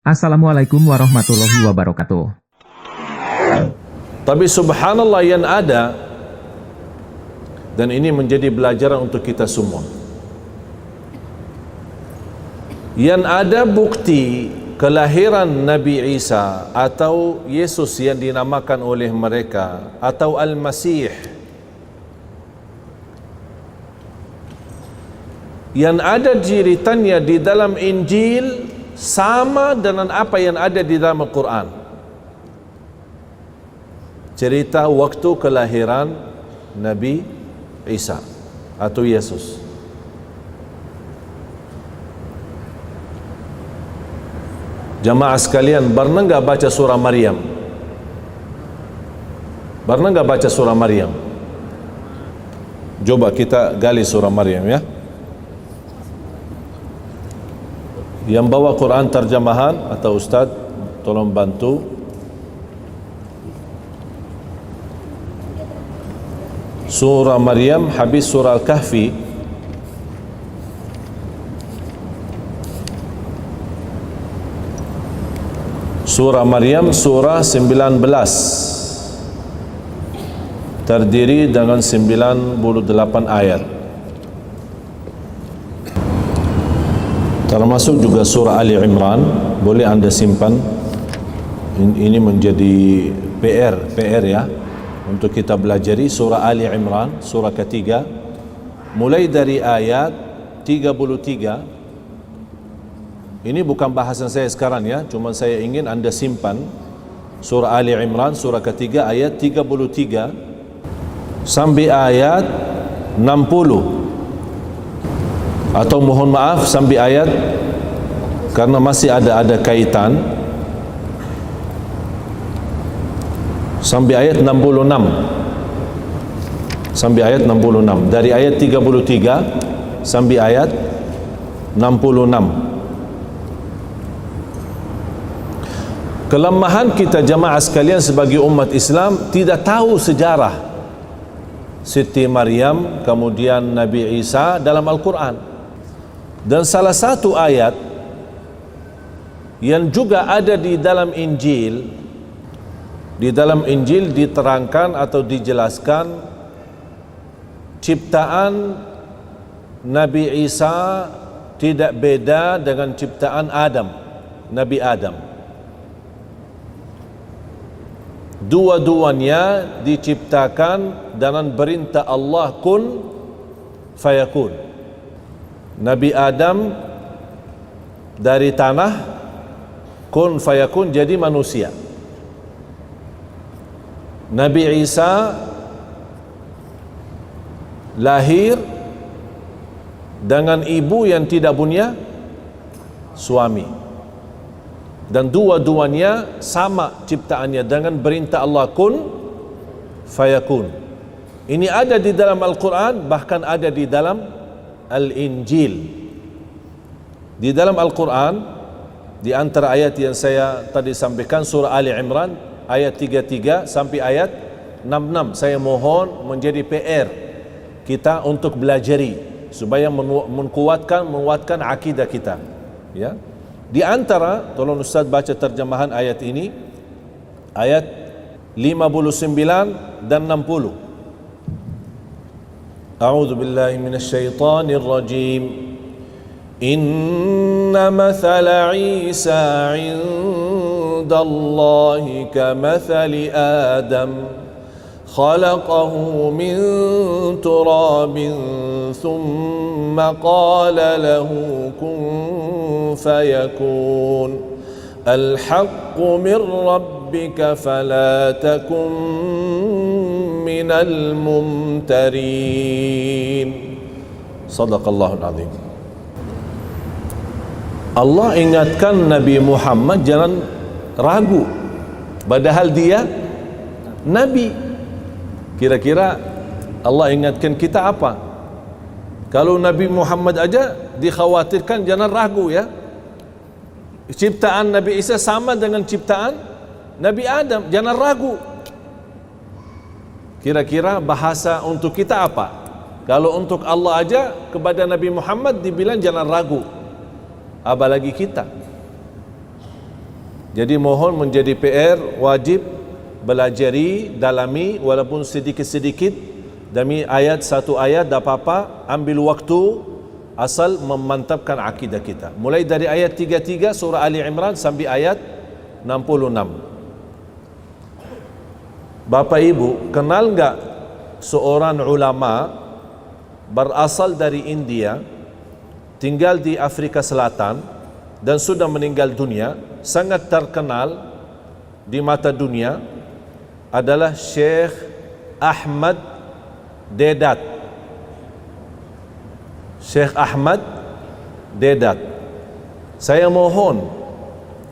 Assalamualaikum warahmatullahi wabarakatuh. Tapi subhanallah yang ada, dan ini menjadi pelajaran untuk kita semua, yang ada bukti kelahiran Nabi Isa atau Yesus yang dinamakan oleh mereka atau Al-Masih, yang ada ceritanya di dalam Injil sama dengan apa yang ada di dalam Al-Quran. Cerita waktu kelahiran Nabi Isa atau Yesus. Jamaah sekalian, pernah enggak baca surah Maryam? Pernah enggak baca surah Maryam? Coba kita gali surah Maryam ya. Yang bawa Quran terjemahan atau Ustaz, tolong bantu. Surah Maryam habis surah Al-Kahfi. Surah Maryam surah 19, terdiri dengan 98 ayat. Termasuk juga surah Ali Imran, boleh anda simpan. Ini menjadi PR ya, untuk kita belajari surah Ali Imran, surah ketiga, mulai dari ayat 33. Ini bukan bahasan saya sekarang ya, cuma saya ingin anda simpan surah Ali Imran, surah ketiga, ayat 33 sampai ayat 60. Atau mohon maaf sampai ayat, karena masih ada kaitan, sampai ayat 66. Sampai ayat 66. Dari ayat 33 sampai ayat 66. Kelemahan kita jamaah sekalian sebagai umat Islam, tidak tahu sejarah Siti Maryam kemudian Nabi Isa dalam Al-Quran. Dan salah satu ayat yang juga ada di dalam Injil, diterangkan atau dijelaskan ciptaan Nabi Isa tidak beda dengan ciptaan Nabi Adam. Dua-duanya diciptakan dengan perintah Allah, kun fayakun. Nabi Adam dari tanah, kun fayakun, jadi manusia. Nabi Isa lahir dengan ibu yang tidak punya suami, dan dua-duanya sama ciptaannya dengan perintah Allah, kun fayakun. Ini ada di dalam Al-Quran, bahkan ada di dalam Al-Injil. Di dalam Al-Quran, di antara ayat yang saya tadi sampaikan, surah Ali Imran ayat 33 sampai ayat 66, saya mohon menjadi PR kita untuk belajari supaya menguatkan akidah kita ya. Di antara, tolong Ustaz baca terjemahan ayat ini, ayat 59 dan 60. A'udzu billahi minasy syaithanir rajim. Inna mathala Isa 'indallahi kamathali Adam khalaqahu min turabin thumma qala lahu kun fayakun. Al-haqqu min rabbika fala takun minal mumtarin. Sadaqallahul azim. Allah ingatkan Nabi Muhammad jangan ragu, padahal dia Nabi. Kira-kira Allah ingatkan kita apa? Kalau Nabi Muhammad aja dikhawatirkan jangan ragu ya. Ciptaan Nabi Isa sama dengan ciptaan Nabi Adam, jangan ragu. Kira-kira bahasa untuk kita apa? Kalau untuk Allah aja kepada Nabi Muhammad dibilang jangan ragu, apalagi kita. Jadi mohon menjadi PR, wajib belajari, dalami walaupun sedikit-sedikit demi ayat satu ayat, tak apa-apa, ambil waktu asal memantapkan akidah kita. Mulai dari ayat 33 surah Ali Imran sampai ayat 66. Bapak Ibu, kenal enggak seorang ulama berasal dari India, tinggal di Afrika Selatan dan sudah meninggal dunia, sangat terkenal di mata dunia, adalah Syekh Ahmad Deedat. Syekh Ahmad Deedat. Saya mohon,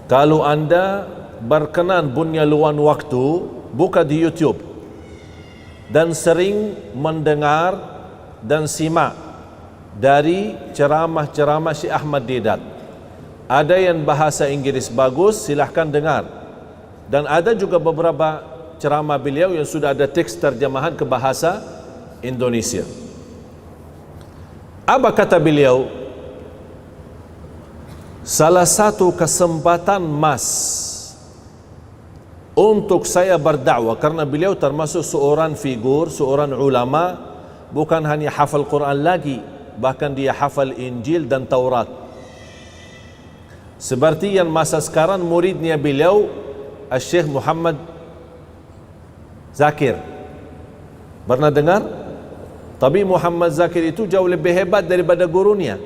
kalau anda berkenan punya luang waktu, buka di YouTube dan sering mendengar dan simak dari ceramah-ceramah Syekh Ahmad Deedat. Ada yang bahasa Inggris bagus, silahkan dengar, dan ada juga beberapa ceramah beliau yang sudah ada teks terjemahan ke bahasa Indonesia. Apa kata beliau? Salah satu kesempatan emas untuk saya berdakwah, karena beliau termasuk seorang figur, seorang ulama, bukan hanya hafal Quran lagi, bahkan dia hafal Injil dan Taurat. Seperti yang masa sekarang muridnya beliau, Syekh Muhammad Zakir. Pernah dengar? Tapi Muhammad Zakir itu jauh lebih hebat daripada gurunya.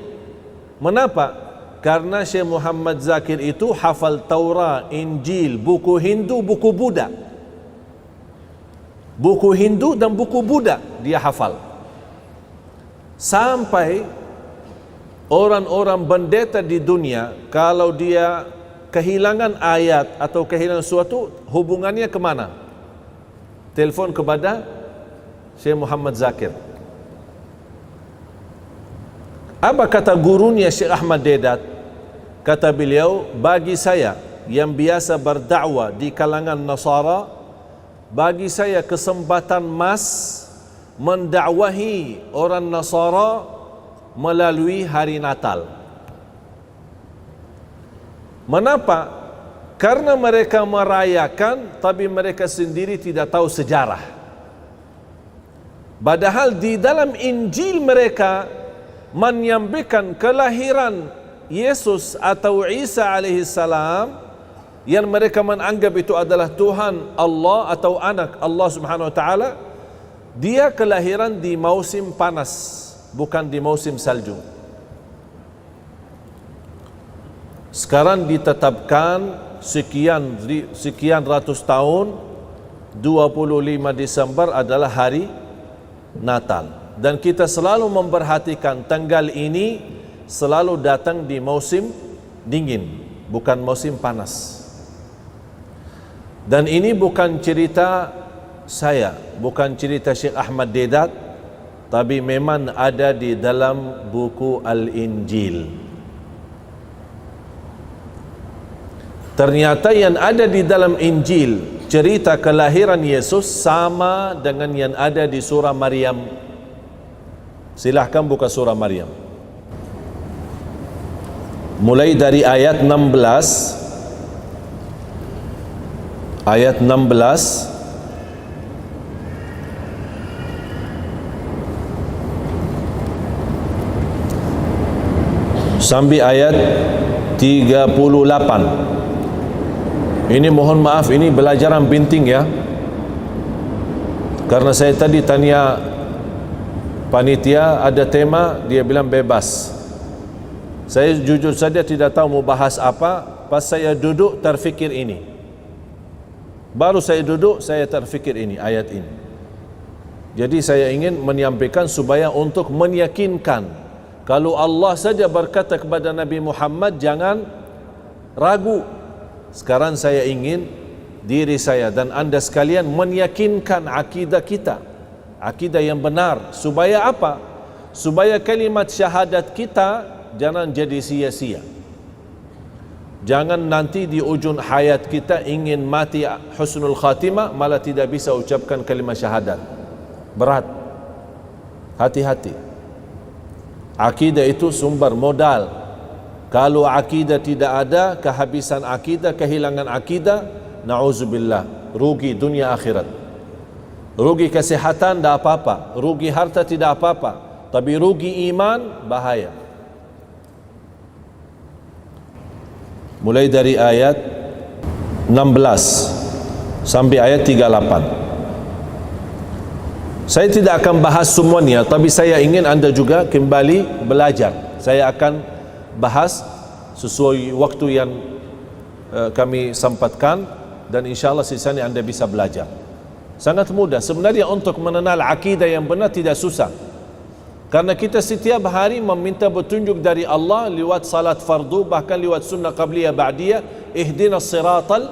Mengapa? Karena Syekh Muhammad Zakir itu hafal Taurat, Injil, buku Hindu, buku Buddha. Buku Hindu dan buku Buddha dia hafal. Sampai orang-orang pendeta di dunia, kalau dia kehilangan ayat atau kehilangan sesuatu, hubungannya kemana? Telepon kepada Syekh Muhammad Zakir. Apa kata gurunya Syekh Ahmad Deedat? Kata beliau, bagi saya yang biasa berdakwah di kalangan Nasara, bagi saya kesempatan emas mendakwahi orang Nasara melalui hari Natal. Mengapa? Karena mereka merayakan, tapi mereka sendiri tidak tahu sejarah. Padahal di dalam Injil mereka menyampaikan kelahiran Yesus atau Isa alaihissalam, yang mereka menganggap itu adalah Tuhan Allah atau anak Allah subhanahu wa ta'ala. Dia kelahiran di musim panas, bukan di musim salju. Sekarang ditetapkan sekian ratus tahun, 25 Desember adalah hari Natal. Dan kita selalu memperhatikan tanggal ini selalu datang di musim dingin, bukan musim panas. Dan ini bukan cerita saya, bukan cerita Syekh Ahmad Deedat, tapi memang ada di dalam buku Al-Injil. Ternyata yang ada di dalam Injil, cerita kelahiran Yesus sama dengan yang ada di surah Maryam. Silahkan buka surah Maryam. Mulai dari ayat 16, sampai ayat 38. Ini mohon maaf, ini belajaran penting ya, karena saya tadi tanya panitia ada tema, dia bilang bebas. Saya jujur saja tidak tahu mau bahas apa. Pas saya duduk terfikir ini, baru saya duduk saya terfikir ini, ayat ini. Jadi saya ingin menyampaikan supaya untuk meyakinkan, kalau Allah saja berkata kepada Nabi Muhammad jangan ragu. Sekarang saya ingin diri saya dan anda sekalian meyakinkan akidah kita, akidah yang benar. Supaya apa? Supaya kalimat syahadat kita jangan jadi sia-sia. Jangan nanti di ujung hayat kita ingin mati husnul khatimah, malah tidak bisa ucapkan kalimat syahadat. Berat. Hati-hati. Akidah itu sumber modal. Kalau akidah tidak ada, kehabisan akidah, kehilangan akidah, na'udzubillah, rugi dunia akhirat. Rugi kesehatan tidak apa-apa, rugi harta tidak apa-apa, tapi rugi iman bahaya. Mulai dari ayat 16 sampai ayat 38. Saya tidak akan bahas semuanya, tapi saya ingin anda juga kembali belajar. Saya akan bahas sesuai waktu yang kami sempatkan, dan insyaAllah sisanya anda bisa belajar. Sangat mudah sebenarnya untuk mengenal akidah yang benar, tidak susah. Karena kita setiap hari meminta petunjuk dari Allah lewat salat fardu, bahkan lewat sunnah qabliyah ba'diyah, ihdinas siratal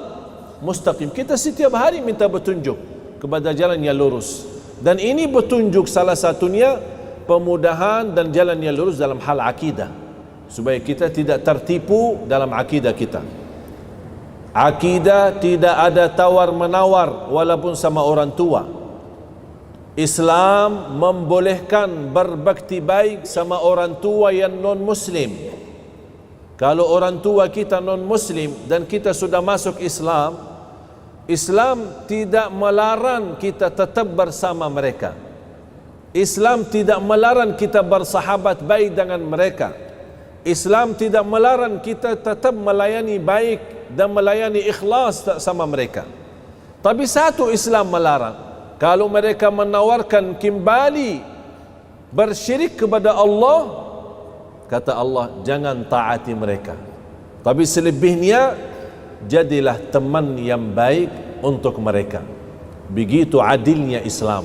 mustaqim. Kita setiap hari minta petunjuk kepada jalan yang lurus. Dan ini petunjuk salah satunya pemudahan dan jalan yang lurus dalam hal akidah, supaya kita tidak tertipu dalam akidah kita. Akidah tidak ada tawar-menawar walaupun sama orang tua. Islam membolehkan berbakti baik sama orang tua yang non-muslim. Kalau orang tua kita non-muslim dan kita sudah masuk Islam, Islam tidak melarang kita tetap bersama mereka. Islam tidak melarang kita bersahabat baik dengan mereka. Islam tidak melarang kita tetap melayani baik dan melayani ikhlas sama mereka. Tapi satu Islam melarang, kalau mereka menawarkan kembali bersyirik kepada Allah, kata Allah, jangan taati mereka. Tapi selebihnya, jadilah teman yang baik untuk mereka. Begitu adilnya Islam.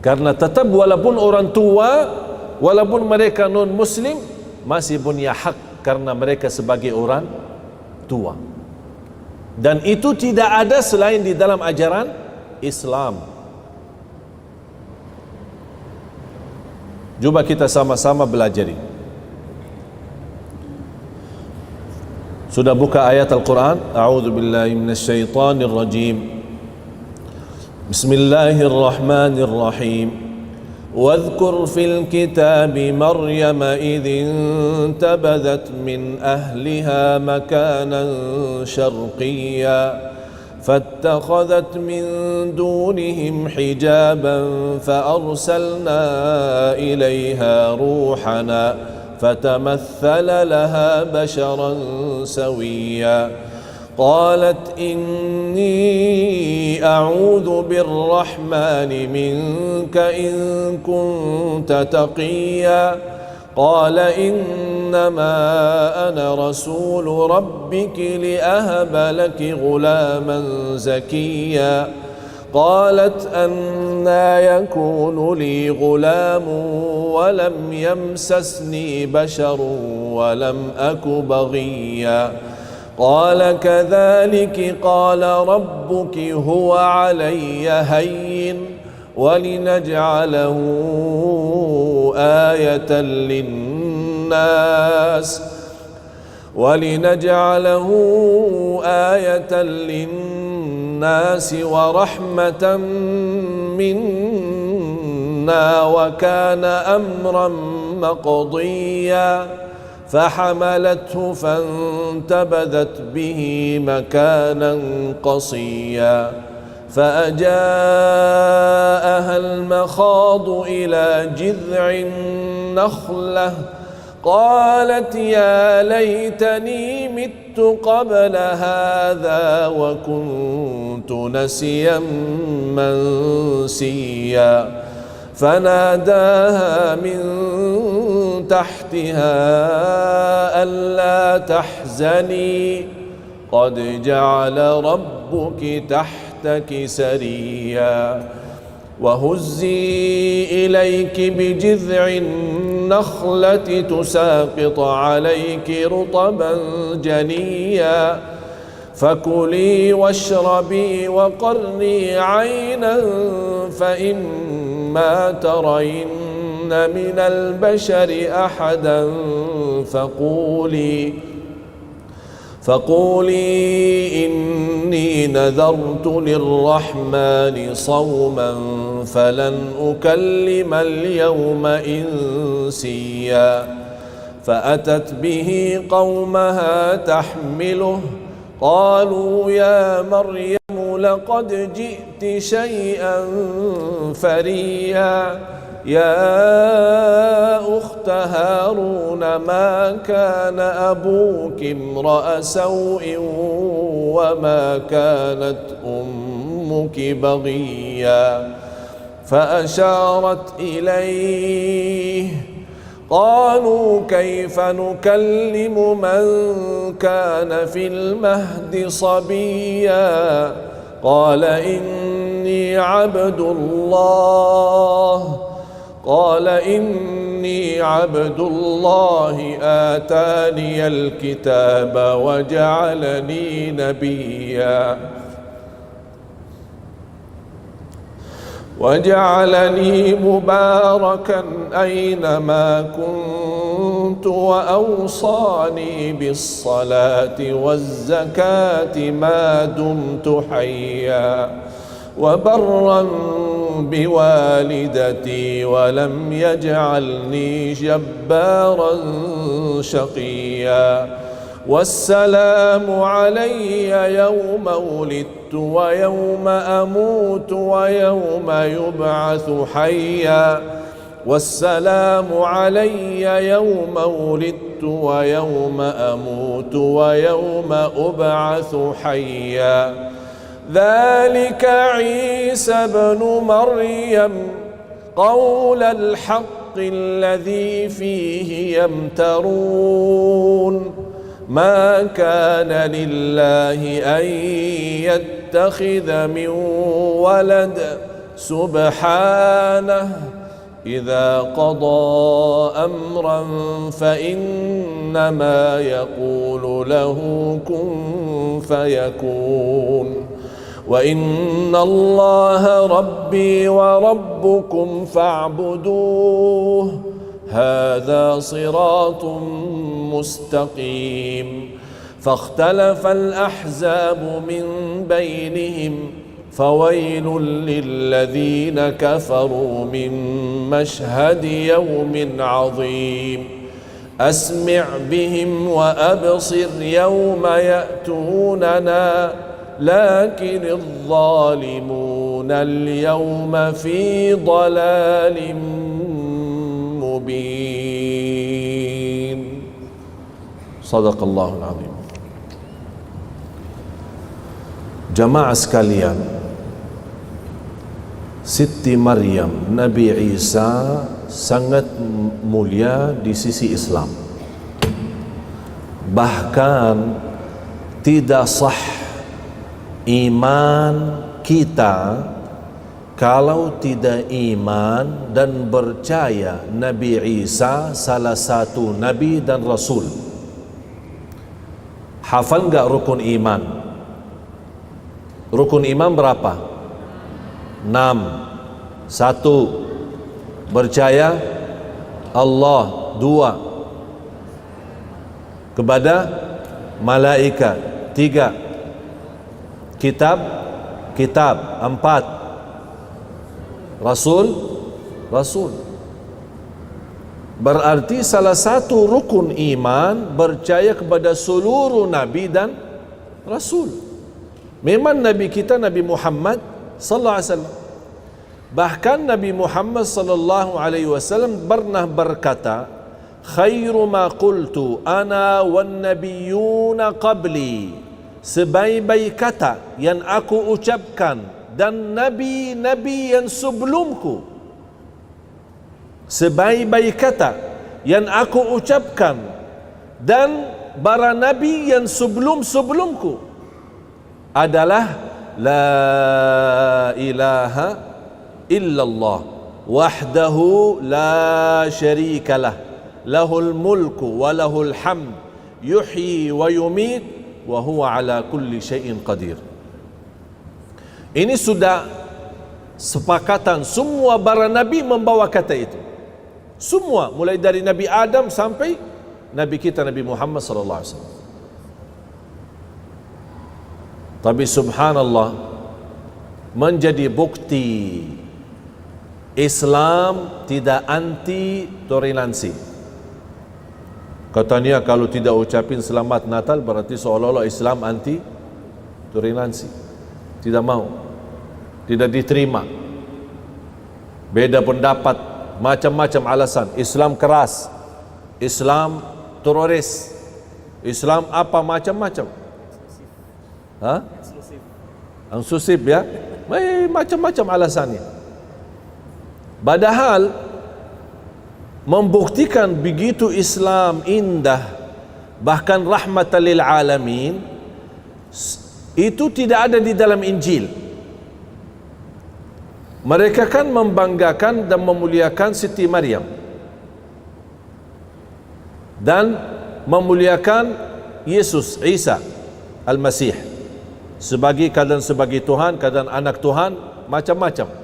Karena tetap walaupun orang tua, walaupun mereka non-muslim, masih punya hak karena mereka sebagai orang tua. Dan itu tidak ada selain di dalam ajaran Islam. Coba kita sama-sama belajar. Sudah buka ayat Al-Quran? A'udzu billahi minasyaitonir rajim. Bismillahirrahmanirrahim. واذكر في الكتاب مريم إذ انتبذت من أهلها مكانا شرقيا فاتخذت من دونهم حجابا فأرسلنا إليها روحنا فتمثل لها بشرا سويا قالت إني أعوذ بالرحمن منك إن كنت تقيا قال إنما أنا رسول ربك لأهب لك غلاما زكيا قالت أنى يكون لي غلام ولم يمسسني بشر ولم أك بغيا قال كذلك قال ربك هو علي هين ولنجعله آية للناس ورحمة منا وكان أمرا مقضيا فحملته فانتبذت به مكانا قصيا فأجاءها المخاض إلى جذع النخلة قالت يا ليتني مت قبل هذا وكنت نسيا منسيا فناداها من تحتها ألا تحزني قد جعل ربك تحتك سريا وهزي إليك بجذع النخلة تساقط عليك رطبا جنيا فكلي واشربي وقري عينا فإما ترين من البشر أحدا فقولي إني نذرت للرحمن صوما فلن أكلم اليوم إنسيا فأتت به قومها تحمله قالوا يا مريم لقد جئت شيئا فريا يا أخت هارون ما كان أبوك امرأ سوء وما كانت أمك بغيا فأشارت إليه قالوا كيف نكلم من كان في المهد صبيا قال إني عبد الله آتاني الكتاب وجعلني نبيا وجعلني مباركا أينما كنت وأوصاني بالصلاة والزكاة ما دمت حيا وبرا بوالدتي ولم يجعلني جبارا شقيا والسلام علي يوم ولدت ويوم أموت ويوم يبعث حيا والسلام علي يوم ولدت ويوم أموت ويوم أبعث حيا ذلك عيسى بن مريم قول الحق الذي فيه يمترون ما كان لله أن يتخذ من ولد سبحانه إذا قضى أمرا فإنما يقول له كن فيكون وإن الله ربي وربكم فاعبدوه هذا صراط مستقيم فاختلف الأحزاب من بينهم فويل للذين كفروا من مشهد يوم عظيم أسمع بهم وأبصر يوم يأتوننا لكن الظالمون اليوم في ضلال مبين صدق الله العظيم. Jamaah sekalian, Siti Maryam, Nabi Isa sangat mulia di sisi Islam. Bahkan tidak sah iman kita kalau tidak iman dan percaya Nabi Isa salah satu Nabi dan Rasul. Hafal enggak rukun iman? Rukun iman berapa? 6. 1. Percaya Allah. 2. Kepada malaikat. 3. Kitab. 4. Rasul. Berarti salah satu rukun iman percaya kepada seluruh Nabi dan Rasul. Memang Nabi kita Nabi Muhammad sallallahu alaihi wasallam. Bahkan Nabi Muhammad sallallahu alaihi wasallam pernah berkata, "Khairu ma qultu ana wan nabiyyuna qabli." Sebaik-baik kata yang aku ucapkan dan nabi-nabi yang sebelumku. Sebaik-baik kata yang aku ucapkan dan para nabi yang sebelum-sebelumku adalah la ilaha illallah wahdahu la syarikalah lahul mulku wa lahul hamd yuhyi wa yumit wa huwa ala kulli syai'in qadir. Ini sudah sepakatan semua para nabi membawa kata itu. Semua mulai dari Nabi Adam sampai Nabi kita Nabi Muhammad sallallahu alaihi wasallam. Tapi subhanallah, menjadi bukti Islam tidak anti toleransi. Katanya kalau tidak ucapin selamat Natal berarti seolah-olah Islam anti toleransi. Tidak mau, tidak diterima, beda pendapat, macam-macam alasan. Islam keras, Islam teroris, Islam apa macam-macam. Eksklusif ya, macam-macam alasannya. Padahal membuktikan begitu Islam indah, bahkan rahmatan lil alamin, itu tidak ada di dalam Injil. Mereka kan membanggakan dan memuliakan Siti Maryam dan memuliakan Yesus Isa Al-Masih sebagai kadang sebagai Tuhan, kadang anak Tuhan, macam-macam.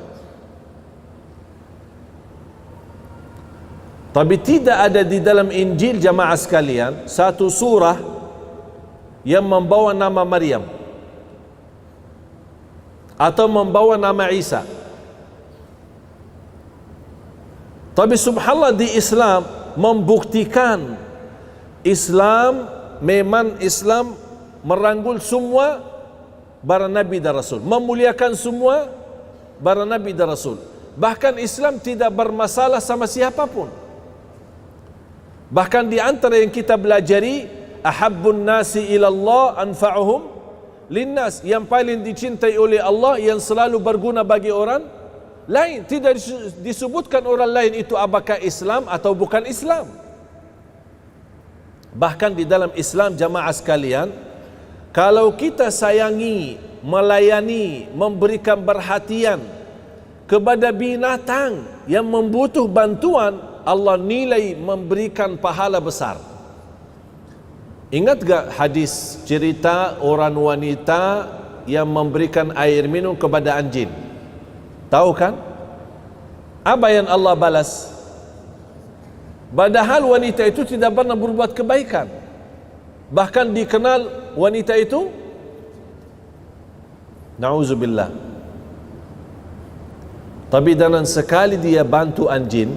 Tapi tidak ada di dalam Injil jamaah sekalian satu surah yang membawa nama Maryam atau membawa nama Isa. Tapi subhanallah di Islam membuktikan Islam memang Islam merangkul semua para nabi dan rasul, memuliakan semua para nabi dan rasul. Bahkan Islam tidak bermasalah sama siapapun. Bahkan di antara yang kita belajari, ahabbun nasi ilallah anfa'uhum linnas, yang paling dicintai oleh Allah, yang selalu berguna bagi orang lain. Tidak disebutkan orang lain itu apakah Islam atau bukan Islam. Bahkan di dalam Islam jamaah sekalian, kalau kita sayangi, melayani, memberikan perhatian kepada binatang yang membutuh bantuan, Allah nilai memberikan pahala besar. Ingat gak hadis cerita orang wanita yang memberikan air minum kepada anjing? Tahu kan? Apa yang Allah balas? Padahal wanita itu tidak pernah berbuat kebaikan. Bahkan dikenal wanita itu, na'udzubillah. Tapi dengan sekali dia bantu anjing,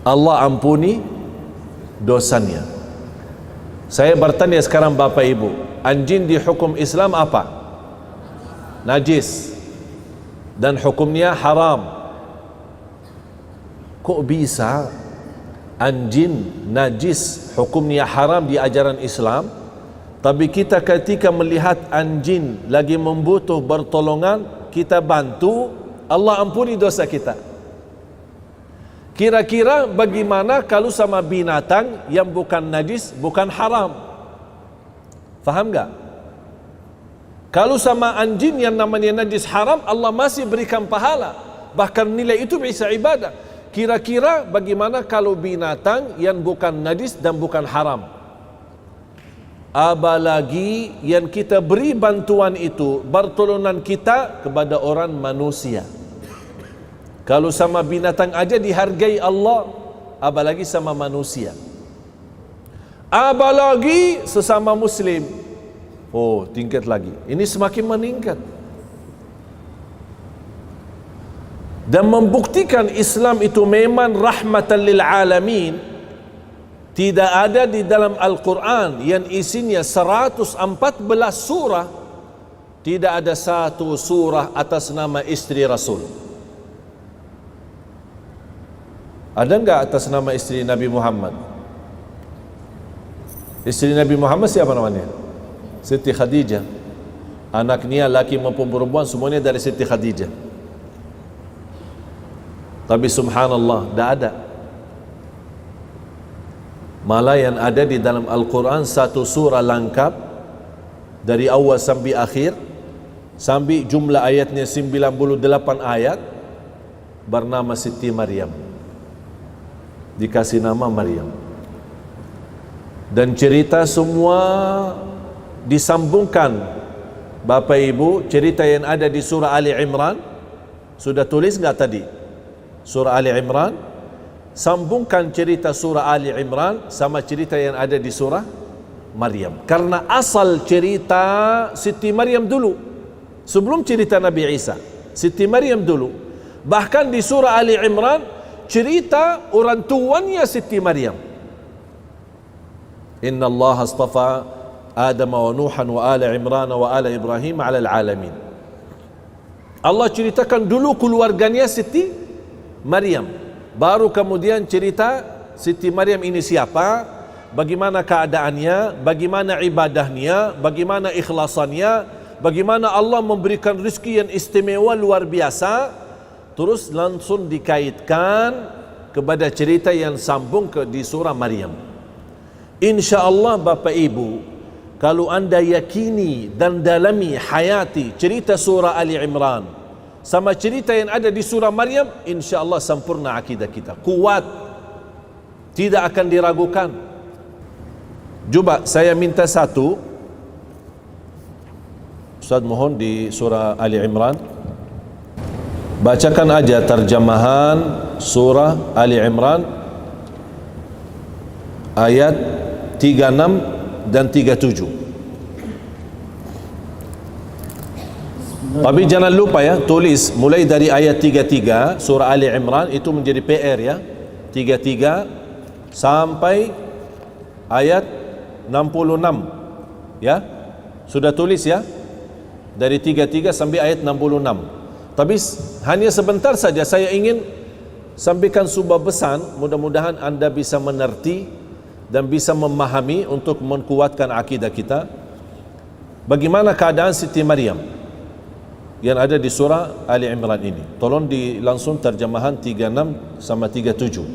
Allah ampuni dosanya. Saya bertanya sekarang Bapak Ibu, anjing di hukum Islam apa? Najis. Dan hukumnya haram. Kok bisa anjing najis hukumnya haram di ajaran Islam, tapi kita ketika melihat anjing lagi membutuh pertolongan, kita bantu, Allah ampuni dosa kita. Kira-kira bagaimana kalau sama binatang yang bukan najis, bukan haram? Faham gak? Kalau sama anjing yang namanya najis haram, Allah masih berikan pahala, bahkan nilai itu bisa ibadah. Kira-kira bagaimana kalau binatang yang bukan najis dan bukan haram? Apalagi yang kita beri bantuan itu, pertolongan kita kepada orang manusia. Kalau sama binatang aja dihargai Allah, apalagi sama manusia, apalagi sesama muslim. Oh, tingkat lagi. Ini semakin meningkat. Dan membuktikan Islam itu memang rahmatan lil alamin. Tidak ada di dalam Al-Quran yang isinya 114 surah, tidak ada satu surah atas nama istri Rasul. Ada enggak atas nama istri Nabi Muhammad? Istri Nabi Muhammad siapa namanya? Siti Khadijah. Anaknya laki maupun perempuan semuanya dari Siti Khadijah. Tapi subhanallah, tidak ada. Malah yang ada di dalam Al-Quran satu surah lengkap dari awal sampai akhir, sampai jumlah ayatnya 98 ayat, bernama Siti Maryam. Dikasih nama Maryam. Dan cerita semua disambungkan. Bapak Ibu, cerita yang ada di surah Ali Imran, sudah tulis enggak tadi? Surah Ali Imran, sambungkan cerita surah Ali Imran sama cerita yang ada di surah Maryam. Karena asal cerita Siti Maryam dulu, sebelum cerita Nabi Isa. Siti Maryam dulu. Bahkan di surah Ali Imran cerita orang tuanya Siti Maryam. Inna Allah astafa Adam wa Nuhan wa ala Imran wa ala Ibrahim ala alamin. Allah ceritakan dulu keluarganya Siti Maryam, baru kemudian cerita Siti Maryam ini siapa, bagaimana keadaannya, bagaimana ibadahnya, bagaimana ikhlasannya, bagaimana Allah memberikan rezeki yang istimewa luar biasa. Terus langsung dikaitkan kepada cerita yang sambung di surah Maryam. InsyaAllah Bapak Ibu, kalau anda yakini dan dalami hayati cerita surah Ali Imran sama cerita yang ada di surah Maryam, insyaAllah sempurna akidah kita, kuat, tidak akan diragukan. Coba saya minta satu, Ustaz mohon di surah Ali Imran, bacakan aja terjemahan surah Ali Imran ayat 36 dan 37. Tapi jangan lupa ya, tulis mulai dari ayat 33 surah Ali Imran, itu menjadi PR ya. 33 sampai ayat 66 ya. Sudah tulis ya? Dari 33 sampai ayat 66. Tapi hanya sebentar saja saya ingin sampaikan sebuah pesan, mudah-mudahan anda bisa mengerti dan bisa memahami untuk menguatkan akidah kita. Bagaimana keadaan Siti Maryam yang ada di surah Ali Imran ini? Tolong langsung terjemahan 36 sama 37.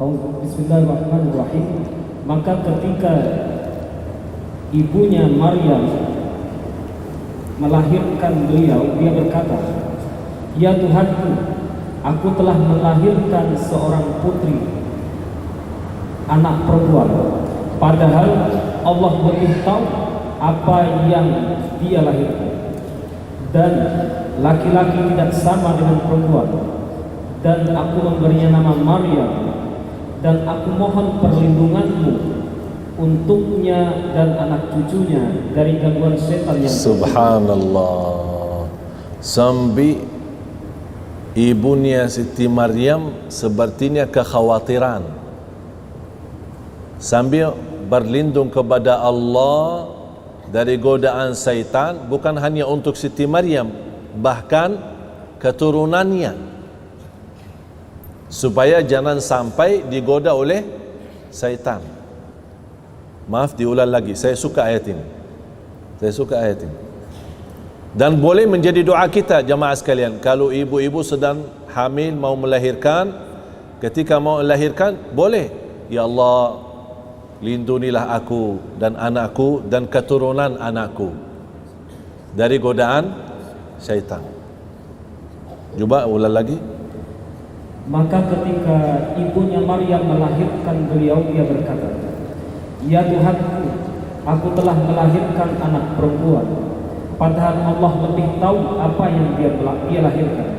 Bismillahirrahmanirrahim. Maka ketika ibunya Maryam melahirkan beliau, dia berkata, "Ya Tuhanku, aku telah melahirkan seorang putri, anak perempuan. Padahal Allah lebih tahu apa yang dia lahirkan. Dan laki-laki tidak sama dengan perempuan. Dan aku memberinya nama Maryam. Dan aku mohon perlindunganmu untuknya dan anak cucunya dari gangguan setan yang..." Subhanallah. Sambil ibunya Siti Maryam sepertinya kekhawatiran, sambil berlindung kepada Allah dari godaan syaitan, bukan hanya untuk Siti Maryam, bahkan keturunannya, supaya jangan sampai digoda oleh syaitan. Maaf, diulang lagi, saya suka ayat ini. Saya suka ayat ini. Dan boleh menjadi doa kita jamaah sekalian, kalau ibu-ibu sedang hamil mau melahirkan, ketika mau melahirkan, boleh, ya Allah, lindungilah aku dan anakku dan keturunan anakku dari godaan syaitan. Coba ulang lagi. Maka ketika ibunya Maryam melahirkan beliau, dia berkata, "Ya Tuhanku, aku telah melahirkan anak perempuan. Padahal Allah lebih tahu apa yang dia lahirkan.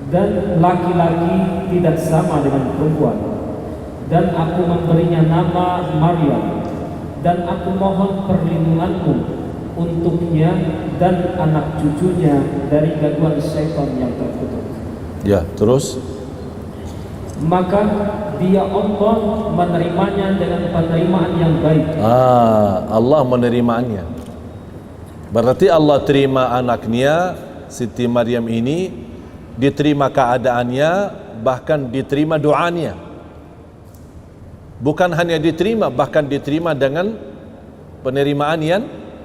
Dan laki-laki tidak sama dengan perempuan. Dan aku memberinya nama Maryam. Dan aku mohon perlindunganmu untuknya dan anak cucunya dari gangguan syaitan yang terkutuk." Ya, terus. Maka dia Allah menerimanya dengan penerimaan yang baik. Allah menerimanya. Berarti Allah terima anaknya Siti Maryam ini, diterima keadaannya, bahkan diterima doanya. Bukan hanya diterima, bahkan diterima dengan penerimaan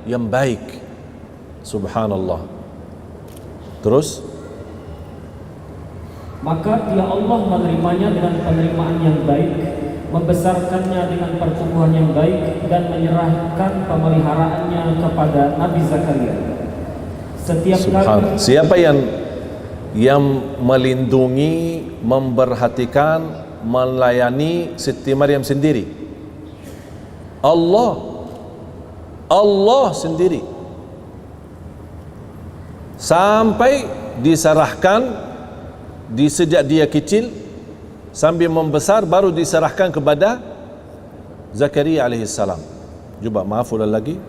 yang baik. Subhanallah. Terus, maka dia Allah menerimanya dengan penerimaan yang baik, membesarkannya dengan pertumbuhan yang baik, dan menyerahkan pemeliharaannya kepada Nabi Zakaria. Setiap kali, siapa yang melindungi, memperhatikan, melayani Siti Maryam sendiri? Allah sendiri. Sampai diserahkan sejak dia kecil sambil membesar, baru diserahkan kepada Zakaria alaihissalam. Coba maaf ulang lagi.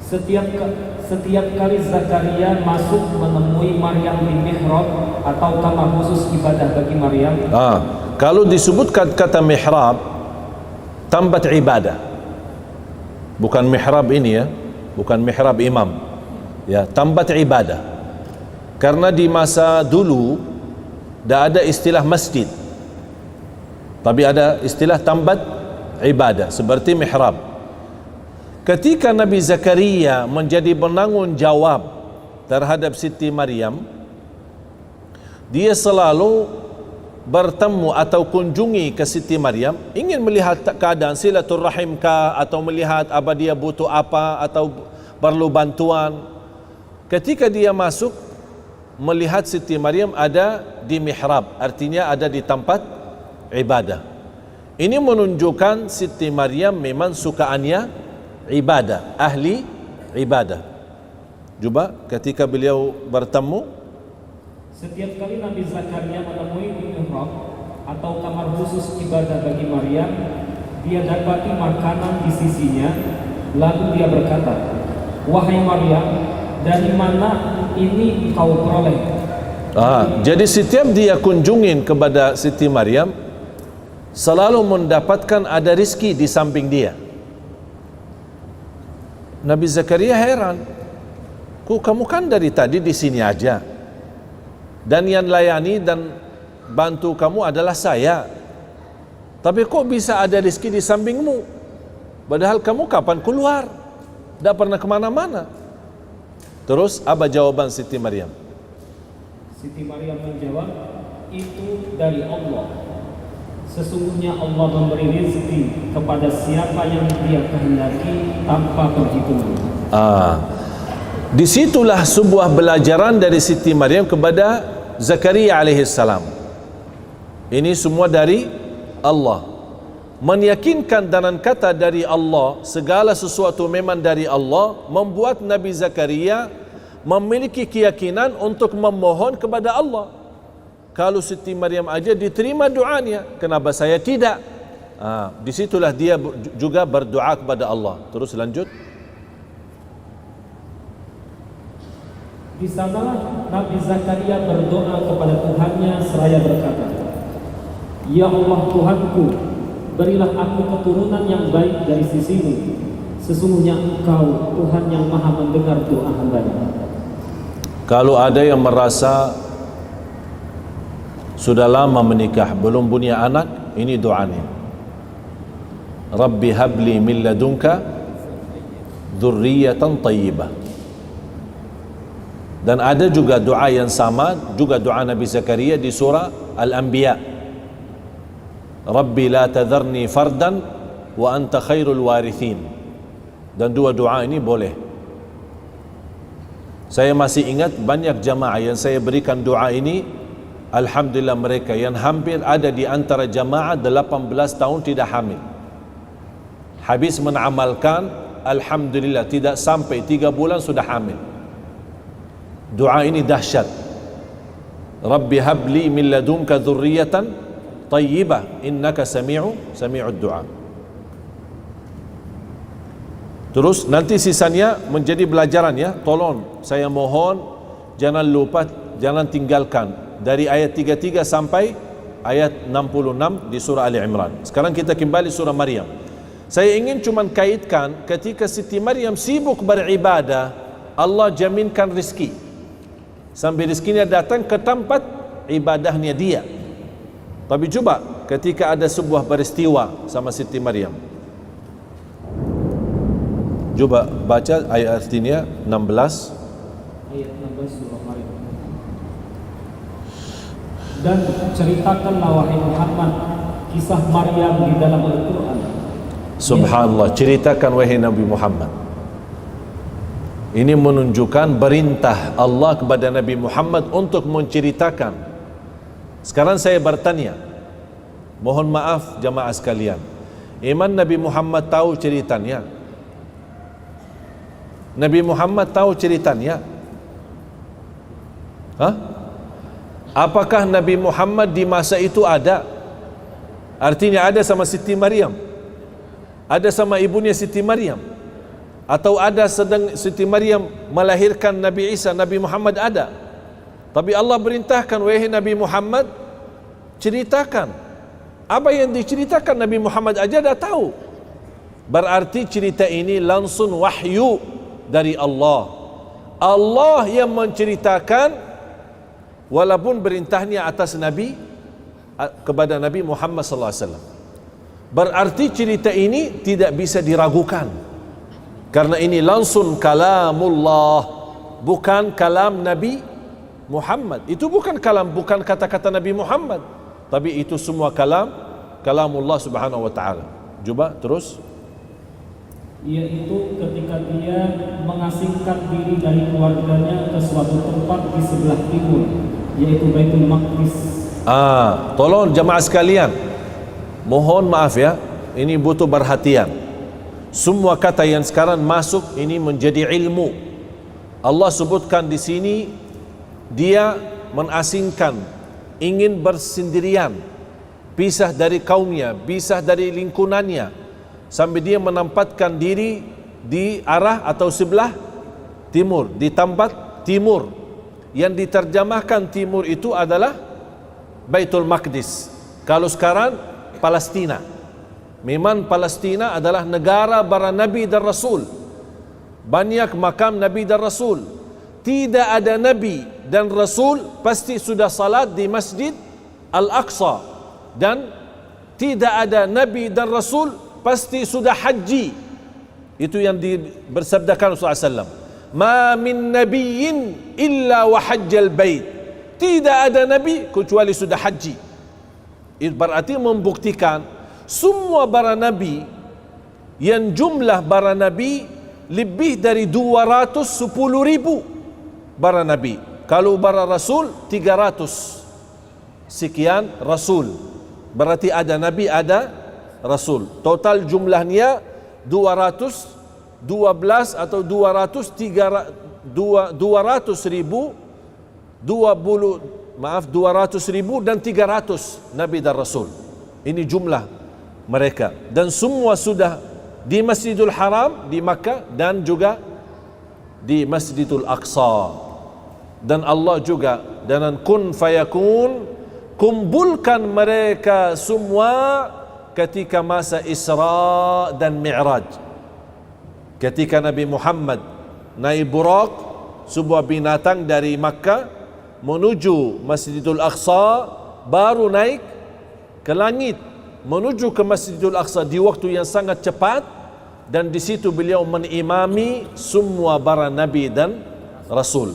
Setiap kali Zakaria masuk menemui Maryam di mihrab atau kamar khusus ibadah bagi Maryam, Kalau disebutkan kata mihrab, tempat ibadah, bukan mihrab ini ya, bukan mihrab imam ya, tempat ibadah. Karena di masa dulu tidak ada istilah masjid, tapi ada istilah tempat ibadah seperti mihrab. Ketika Nabi Zakaria menjadi penanggung jawab terhadap Siti Maryam, dia selalu bertemu atau kunjungi ke Siti Maryam, ingin melihat keadaan silaturrahim kah, atau melihat apa dia butuh apa, atau perlu bantuan. Ketika dia masuk, melihat Siti Maryam ada di mihrab, artinya ada di tempat ibadah. Ini menunjukkan Siti Maryam memang sukaannya ibadah, ahli ibadah. Coba ketika beliau bertemu, setiap kali Nabi Zakaria menemui di mihrab atau kamar khusus ibadah bagi Maryam, dia dapati makanan di sisinya, lalu dia berkata, "Wahai Maryam, dari mana ini kau peroleh?" Jadi setiap dia kunjungin kepada Siti Maryam, selalu mendapatkan ada rizki di samping dia. Nabi Zakaria heran, kamu kan dari tadi di sini aja, dan yang layani dan bantu kamu adalah saya, tapi kok bisa ada rezeki di sampingmu, padahal kamu kapan keluar, tidak pernah kemana-mana. Terus apa jawaban Siti Maryam? Siti Maryam menjawab, itu dari Allah. Sesungguhnya Allah memberi rezeki kepada siapa yang dia kehendaki tanpa perhitungan. Disitulah sebuah pelajaran dari Siti Maryam kepada Zakaria alaihissalam. Ini semua dari Allah. Meyakinkan dengan kata dari Allah, segala sesuatu memang dari Allah, membuat Nabi Zakaria memiliki keyakinan untuk memohon kepada Allah. Kalau Siti Maryam aja diterima doanya, kenapa saya tidak? Disitulah dia juga berdoa kepada Allah. Terus lanjut. Di sanalah Nabi Zakaria berdoa kepada Tuhannya seraya berkata, "Ya Allah Tuhanku, berilah aku keturunan yang baik dari sisimu. Sesungguhnya Engkau Tuhan yang maha mendengar doa hamba-Nya." Kalau ada yang merasa sudah lama menikah belum punya anak, ini doanya, Rabbi habli min ladunka dzurriyyatan thayyibah. Dan ada juga doa yang sama, juga doa Nabi Zakaria di surah Al-Anbiya, Rabbi la tadharni fardan wa anta khairul warithin. Dan dua doa ini boleh. Saya masih ingat banyak jamaah yang saya berikan doa ini, alhamdulillah mereka yang hampir ada di antara jamaah 18 tahun tidak hamil, habis menamalkan, alhamdulillah tidak sampai 3 bulan sudah hamil. Doa ini dahsyat. Rabbi habli min ladunka dzurriyyatan thayyibah innaka sami'ud du'a. Terus nanti sisanya menjadi pelajaran ya. Tolong saya mohon jangan lupa, jangan tinggalkan dari ayat 33 sampai ayat 66 di surah Ali Imran. Sekarang kita kembali surah Maryam. Saya ingin cuman kaitkan ketika Siti Maryam sibuk beribadah, Allah jaminkan rezeki. Sampai rezekinya datang ke tempat ibadahnya dia. Tapi coba ketika ada sebuah peristiwa sama Siti Maryam, coba baca ayat artinya 16. Ayat 16 surah Maryam. Dan ceritakanlah wahai Muhammad kisah Maryam di dalam Al-Quran. Subhanallah, ceritakan wahai Nabi Muhammad. Ini menunjukkan perintah Allah kepada Nabi Muhammad untuk menceritakan. Sekarang saya bertanya, mohon maaf jamaah sekalian, iman Nabi Muhammad tahu ceritanya? Nabi Muhammad tahu ceritanya? Apakah Nabi Muhammad di masa itu ada? Artinya ada sama Siti Maryam, ada sama ibunya Siti Maryam, atau ada sedang Siti Maryam melahirkan Nabi Isa, Nabi Muhammad ada. Tapi Allah perintahkan, wahai Nabi Muhammad, ceritakan Apa yang diceritakan Nabi Muhammad aja dah tahu. Berarti cerita ini langsung wahyu dari Allah. Allah yang menceritakan, walaupun perintahnya atas Nabi, kepada Nabi Muhammad sallallahu alaihi wasallam. Berarti cerita ini tidak bisa diragukan, karena ini langsung kalamullah, bukan kalam Nabi Muhammad. Itu bukan kalam, bukan kata-kata Nabi Muhammad, tapi itu semua kalamullah subhanahu wa ta'ala. Coba terus. Yaitu ketika dia mengasingkan diri dari keluarganya ke suatu tempat di sebelah timur, yaitu Baitul Maqdis. Tolong jamaah sekalian, mohon maaf ya, ini butuh perhatian. Semua kata yang sekarang masuk ini menjadi ilmu. Allah sebutkan di sini dia mengasingkan, ingin bersendirian, pisah dari kaumnya, pisah dari lingkungannya, sampai dia menempatkan diri di arah atau sebelah timur, di tempat timur. Yang diterjemahkan timur itu adalah Baitul Maqdis. Kalau sekarang Palestina. Memang Palestina adalah negara para nabi dan rasul. Banyak makam nabi dan rasul. Tidak ada nabi dan rasul pasti sudah salat di Masjid Al-Aqsa, dan tidak ada nabi dan rasul pasti sudah haji. Itu yang bersabdakan Rasulullah SAW, ma min nabiyyin illa wa hajjal bait. Tidak ada nabi kecuali sudah haji. Itu berarti membuktikan semua para nabi, yang jumlah para nabi lebih dari 210.000 para nabi. Kalau para rasul 300 sekian rasul. Berarti ada nabi, ada rasul. Total jumlahnya 212 atau 200.000 dan 300 nabi dan rasul. Ini jumlah mereka, dan semua sudah di Masjidil Haram di Makkah dan juga di Masjidil Aqsa. Dan Allah juga dengan kun fayakun kumpulkan mereka semua ketika masa Isra dan Mi'raj. Ketika Nabi Muhammad naik Buraq, sebuah binatang dari Makkah menuju Masjidil Aqsa, baru naik ke langit menuju ke Masjidil Aqsa di waktu yang sangat cepat, dan di situ beliau menimami semua para nabi dan rasul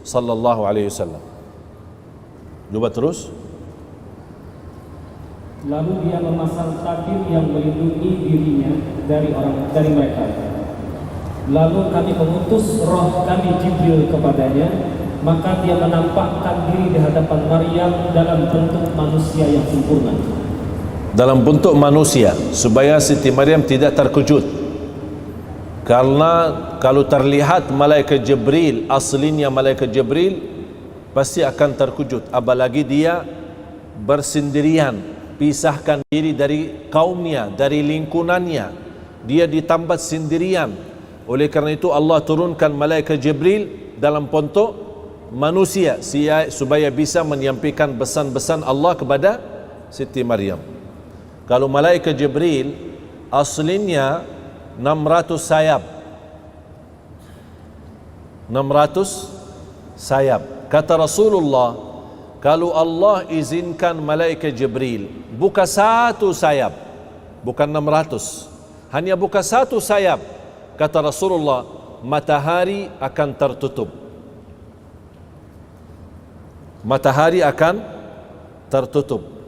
sallallahu alaihi wasallam. Coba terus. Lalu dia memasang tabir yang melindungi dirinya dari mereka. Lalu kami mengutus roh kami Jibril kepadanya, maka dia menampakkan diri di hadapan Maryam dalam bentuk manusia yang sempurna. Dalam bentuk manusia, supaya Siti Maryam tidak terkejut. Karena kalau terlihat malaikat Jibril, aslinya malaikat Jibril, pasti akan terkejut. Apalagi dia bersendirian, pisahkan diri dari kaumnya, dari lingkungannya. Dia di tempat sendirian. Oleh karena itu Allah turunkan malaikat Jibril dalam bentuk manusia supaya bisa menyampaikan pesan-pesan Allah kepada Siti Maryam. Kalau malaikat Jibril aslinya 600 sayap. 600 sayap. Kata Rasulullah, kalau Allah izinkan malaikat Jibril buka satu sayap, bukan 600, hanya buka satu sayap, kata Rasulullah, matahari akan tertutup. Matahari akan tertutup.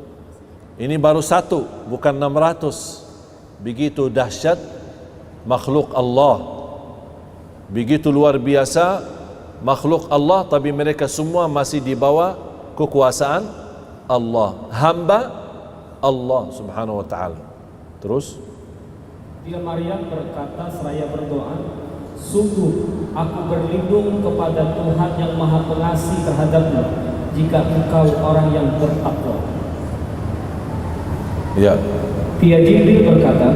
Ini baru satu, bukan 600. Begitu dahsyat makhluk Allah, begitu luar biasa makhluk Allah, tapi mereka semua masih di bawah kekuasaan Allah, hamba Allah subhanahu wa ta'ala. Terus Dia Maryam berkata seraya berdoa, sungguh aku berlindung kepada Tuhan yang Maha Pengasih terhadapmu, jika engkau orang yang bertakwa. ya, Dia Jibril berkata,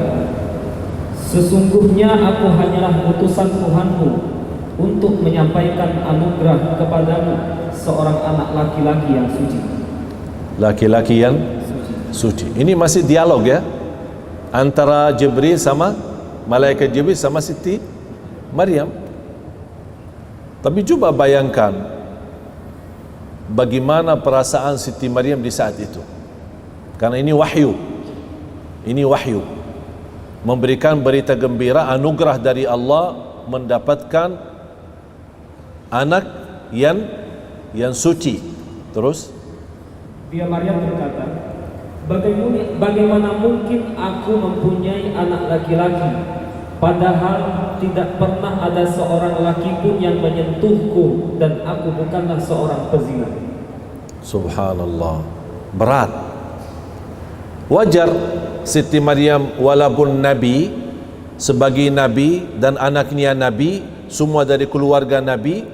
sesungguhnya aku hanyalah utusan Tuhanmu untuk menyampaikan anugerah kepadamu, seorang anak laki-laki yang suci. laki-laki yang suci. Ini masih dialog ya, antara Jibril sama malaikat Jibril sama Siti Maryam. Tapi coba bayangkan bagaimana perasaan Siti Maryam di saat itu. Karena ini wahyu. Ini wahyu. Memberikan berita gembira, anugerah dari Allah mendapatkan anak yang suci. Terus Dia Maryam berkata, bagaimana mungkin aku mempunyai anak laki-laki, padahal tidak pernah ada seorang laki pun yang menyentuhku dan aku bukanlah seorang pezina. Subhanallah, berat. Wajar Siti Maryam walaupun nabi, sebagai nabi dan anaknya nabi, semua dari keluarga nabi,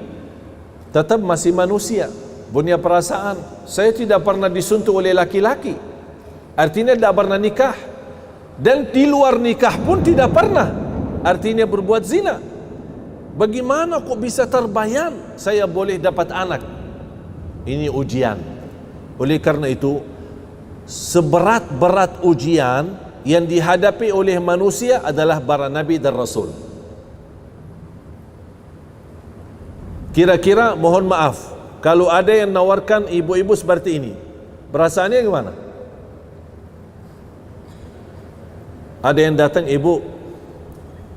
tetap masih manusia, punya perasaan. Saya tidak pernah disentuh oleh laki-laki, artinya tidak pernah nikah, dan di luar nikah pun tidak pernah, artinya berbuat zina. Bagaimana kok bisa terbayang saya boleh dapat anak? Ini ujian. Oleh karena itu, seberat-berat ujian yang dihadapi oleh manusia adalah para nabi dan rasul. Kira-kira mohon maaf, kalau ada yang nawarkan ibu-ibu seperti ini, perasaannya gimana? Ada yang datang, ibu,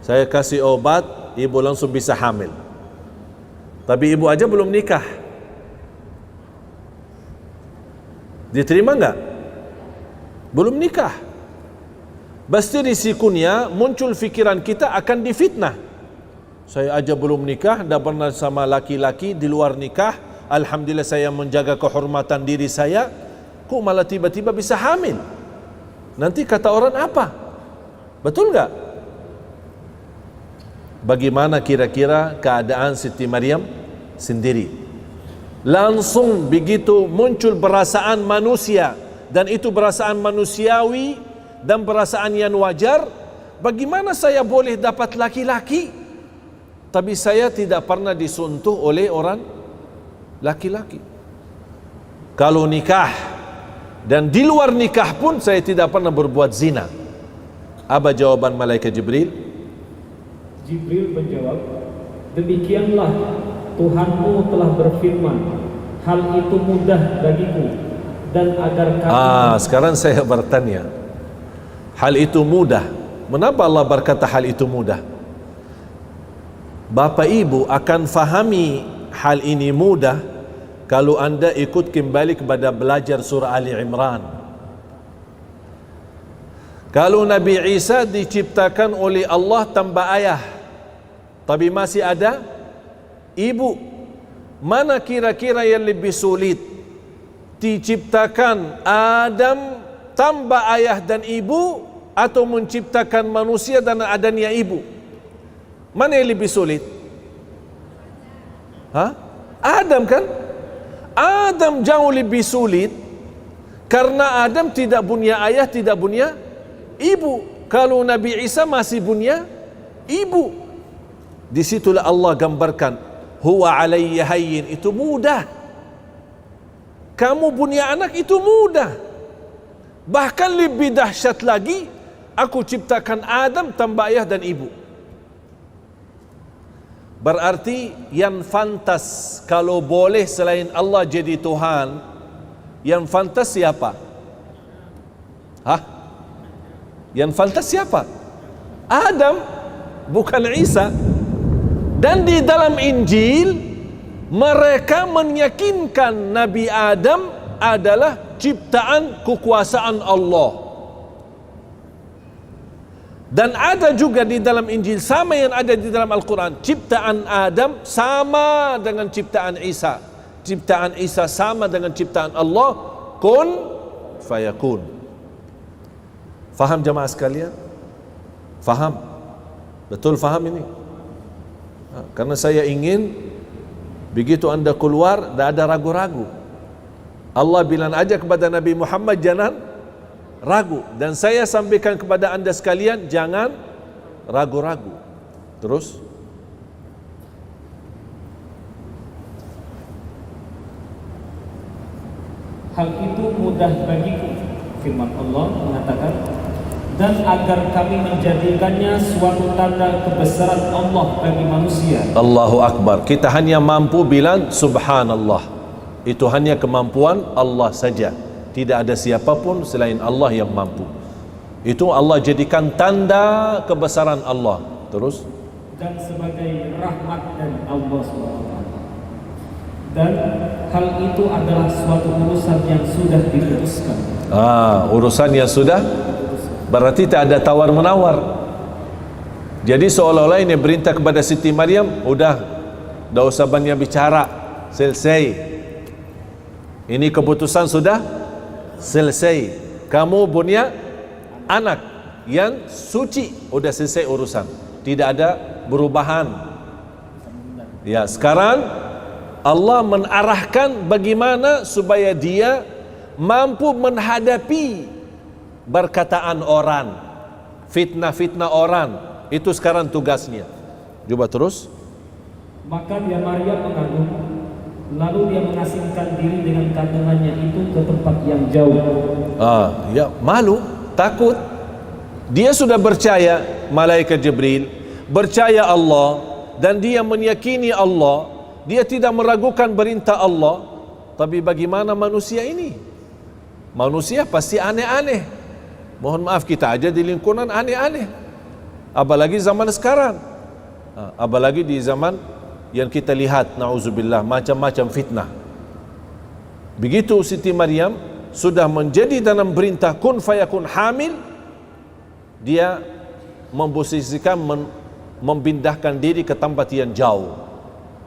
saya kasih obat, ibu langsung bisa hamil. Tapi ibu aja belum nikah. Diterima enggak? Belum nikah. Pasti risikonya muncul fikiran kita akan difitnah. Saya aja belum nikah, dah pernah sama laki-laki di luar nikah. Alhamdulillah saya menjaga kehormatan diri saya, kok malah tiba-tiba bisa hamil? Nanti kata orang apa? Betul enggak? Bagaimana kira-kira keadaan Siti Maryam sendiri? Langsung begitu muncul perasaan manusia, dan itu perasaan manusiawi dan perasaan yang wajar. Bagaimana saya boleh dapat laki-laki, tapi saya tidak pernah disentuh oleh orang laki-laki? Kalau nikah dan di luar nikah pun saya tidak pernah berbuat zina. Apa jawaban malaikat Jibril? Jibril menjawab, demikianlah Tuhanmu telah berfirman, hal itu mudah bagiku, dan agar kamu... Sekarang saya bertanya, hal itu mudah. Mengapa Allah berkata hal itu mudah? Bapak ibu akan fahami hal ini mudah kalau anda ikut kembali kepada belajar surah Ali Imran. Kalau Nabi Isa diciptakan oleh Allah tanpa ayah, tapi masih ada ibu, mana kira-kira yang lebih sulit? Diciptakan Adam tanpa ayah dan ibu, atau menciptakan manusia dan adanya ibu? Mana yang lebih sulit? Adam kan? Adam jauh lebih sulit, karena Adam tidak punya ayah, tidak punya ibu. Kalau Nabi Isa masih punya ibu. Disitulah Allah gambarkan, huwa alayya hayyin, itu mudah. Kamu punya anak itu mudah. Bahkan lebih dahsyat lagi, aku ciptakan Adam tanpa ayah dan ibu. Berarti yang fantas kalau boleh selain Allah jadi Tuhan, yang fantas siapa? Yang fantas siapa? Adam, bukan Isa. Dan di dalam Injil mereka meyakinkan Nabi Adam adalah ciptaan kekuasaan Allah. Dan ada juga di dalam Injil, sama yang ada di dalam Al-Quran, ciptaan Adam sama dengan ciptaan Isa. Ciptaan Isa sama dengan ciptaan Allah. Kun fayakun. Faham jemaah sekalian? Faham? Betul faham ini? Karena saya ingin begitu anda keluar, tidak ada ragu-ragu. Allah bilang aja kepada Nabi Muhammad, jangan ragu. Dan saya sampaikan kepada anda sekalian, jangan ragu-ragu. Terus hal itu mudah bagiku, Firman Allah mengatakan, dan agar kami menjadikannya suatu tanda kebesaran Allah bagi manusia. Allahu Akbar. Kita hanya mampu bilang subhanallah. Itu hanya kemampuan Allah saja. Tidak ada siapapun selain Allah yang mampu. Itu Allah jadikan tanda kebesaran Allah. Terus, dan sebagai rahmat dari Allah SWT. Dan hal itu adalah suatu urusan yang sudah diputuskan. Urusan yang sudah, berarti tak ada tawar-menawar. Jadi seolah-olah ini perintah kepada Siti Maryam, udah, dah usah banyak bicara, selesai. Ini keputusan sudah selesai. Kamu punya anak yang suci, udah selesai urusan. Tidak ada perubahan. Ya, sekarang Allah menarahkan bagaimana supaya dia mampu menghadapi perkataan orang, fitnah-fitnah orang. Itu sekarang tugasnya. Coba terus. Maka dia Maryam mengandung, lalu dia mengasingkan diri dengan kandungannya itu ke tempat yang jauh. Ya, malu, takut. Dia sudah percaya malaikat Jibril, percaya Allah, dan dia meyakini Allah. Dia tidak meragukan perintah Allah. Tapi bagaimana manusia ini? Manusia pasti aneh-aneh. Mohon maaf, kita aja di lingkungan aneh-aneh. Apalagi zaman sekarang. Apalagi di zaman yang kita lihat, na'udzubillah, macam-macam fitnah. Begitu Siti Maryam sudah menjadi dalam perintah kun fayakun hamil, dia memposisikan, memindahkan diri ke tempat yang jauh.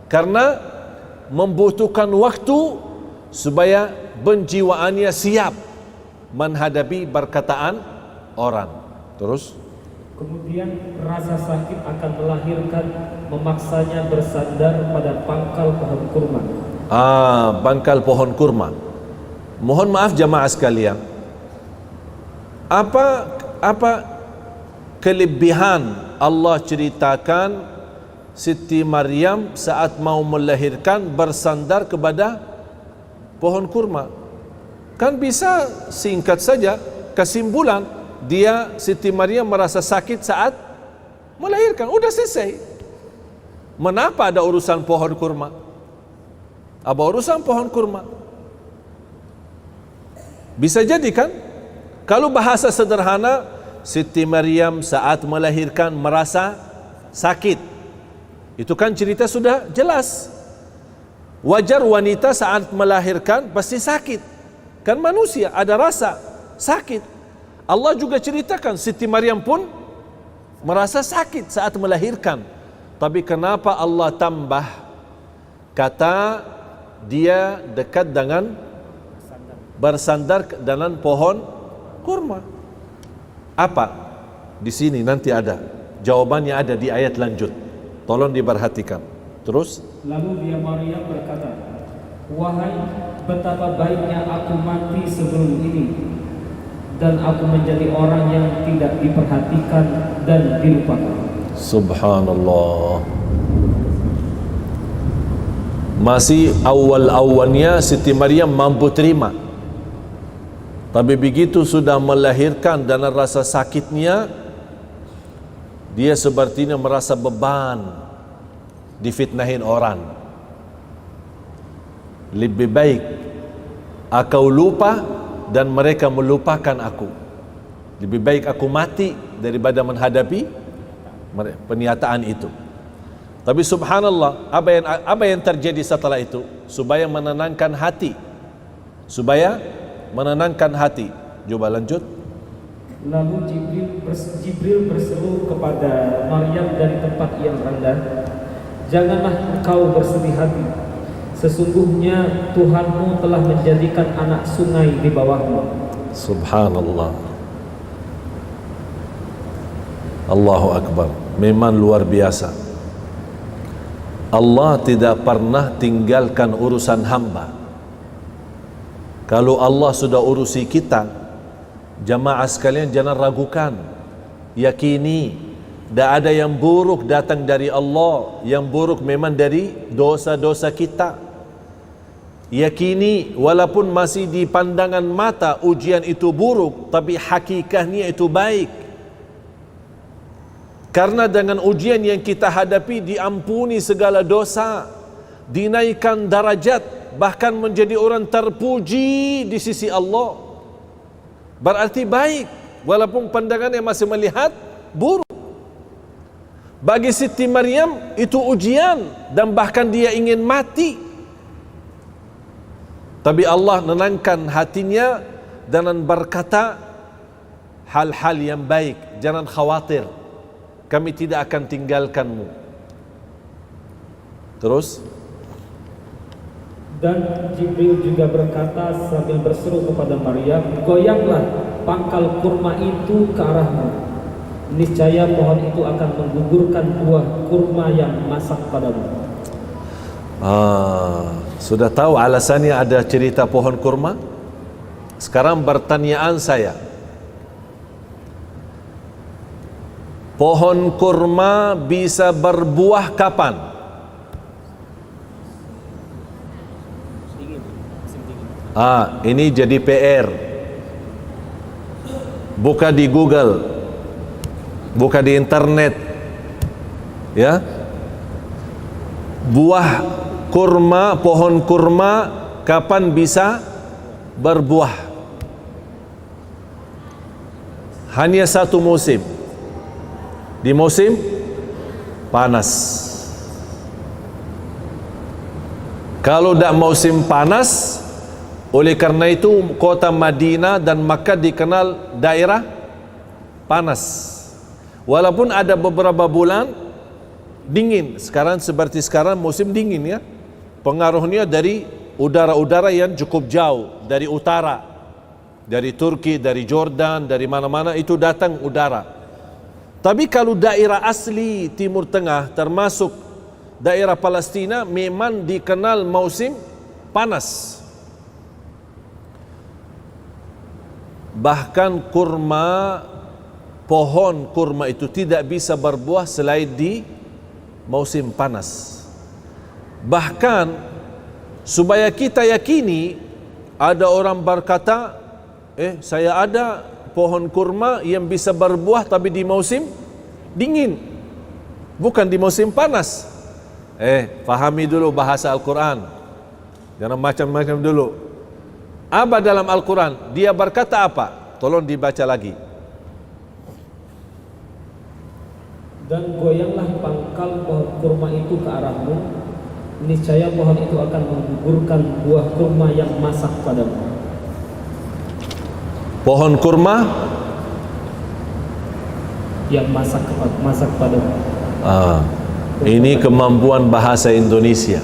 Karena membutuhkan waktu supaya penjiwaannya siap menghadapi perkataan orang. Terus, kemudian rasa sakit akan melahirkan, memaksanya bersandar pada pangkal pohon kurma. Pangkal pohon kurma. Mohon maaf jamaah sekalian, apa kelebihan Allah ceritakan Siti Maryam saat mau melahirkan bersandar kepada pohon kurma? Kan bisa singkat saja kesimpulan, dia Siti Maryam merasa sakit saat melahirkan, udah selesai. Mengapa ada urusan pohon kurma? Apa urusan pohon kurma? Bisa jadi kan? Kalau bahasa sederhana, Siti Maryam saat melahirkan merasa sakit. Itu kan cerita sudah jelas. Wajar wanita saat melahirkan pasti sakit. Kan manusia ada rasa sakit. Allah juga ceritakan Siti Maryam pun merasa sakit saat melahirkan. Tapi kenapa Allah tambah kata dia dekat dengan bersandar dengan pohon kurma? Apa? Di sini nanti ada jawabannya, ada di ayat lanjut. Tolong diperhatikan. Terus, lalu dia Maryam berkata, wahai, betapa baiknya aku mati sebelum ini, dan aku menjadi orang yang tidak diperhatikan dan dilupakan. Subhanallah. Masih awal-awalnya Siti Maryam mampu terima. Tapi begitu sudah melahirkan dan rasa sakitnya, dia sepertinya merasa beban, difitnahin orang. Lebih baik aku lupa dan mereka melupakan aku. Lebih baik aku mati daripada menghadapi pernyataan itu. Tapi subhanallah, apa yang terjadi setelah itu? Supaya menenangkan hati. Coba lanjut. Lalu Jibril berseru kepada Maryam dari tempat yang rendah, janganlah engkau bersedih hati. Sesungguhnya Tuhanmu telah menjadikan anak sungai di bawahmu. Subhanallah. Allahu Akbar. Memang luar biasa. Allah tidak pernah tinggalkan urusan hamba. Kalau Allah sudah urusi kita, jamaah sekalian jangan ragukan, yakini tidak ada yang buruk datang dari Allah. Yang buruk memang dari dosa-dosa kita. yakini walaupun masih di pandangan mata ujian itu buruk, tapi hakikatnya itu baik. Karena dengan ujian yang kita hadapi diampuni segala dosa, dinaikkan darajat, bahkan menjadi orang terpuji di sisi Allah. Berarti baik, walaupun pandangannya masih melihat buruk. Bagi Siti Maryam itu ujian dan bahkan dia ingin mati. Tapi Allah menenangkan hatinya dan berkata hal-hal yang baik, jangan khawatir, kami tidak akan tinggalkanmu. Terus, dan Jibril juga berkata sambil berseru kepada Maryam, goyanglah pangkal kurma itu ke arahmu, niscaya pohon itu akan menggugurkan buah kurma yang masak padamu. Sudah tahu alasannya ada cerita pohon kurma? Sekarang pertanyaan saya, pohon kurma bisa berbuah kapan? Ini jadi PR. Buka di Google, buka di internet, ya. Buah kurma, pohon kurma kapan bisa berbuah? Hanya satu musim, di musim panas. Kalau tidak musim panas, oleh karena itu kota Madinah dan Makkah dikenal daerah panas. Walaupun ada beberapa bulan dingin, sekarang seperti sekarang musim dingin ya. Pengaruhnya dari udara-udara yang cukup jauh, dari utara, dari Turki, dari Jordan, dari mana-mana itu datang udara. Tapi kalau daerah asli Timur Tengah termasuk daerah Palestina memang dikenal musim panas. Bahkan kurma, pohon kurma itu tidak bisa berbuah selain di musim panas. Bahkan supaya kita yakini, ada orang berkata, saya ada pohon kurma yang bisa berbuah tapi di musim dingin, bukan di musim panas. Fahami dulu bahasa Al-Quran, jangan macam-macam dulu. Apa dalam Al-Quran? Dia berkata apa? Tolong dibaca lagi. Dan goyanglah pangkal pohon kurma itu ke arahmu, niscaya pohon itu akan menggugurkan buah kurma yang masak padamu. Pohon kurma yang masak padamu. Ini kemampuan bahasa Indonesia.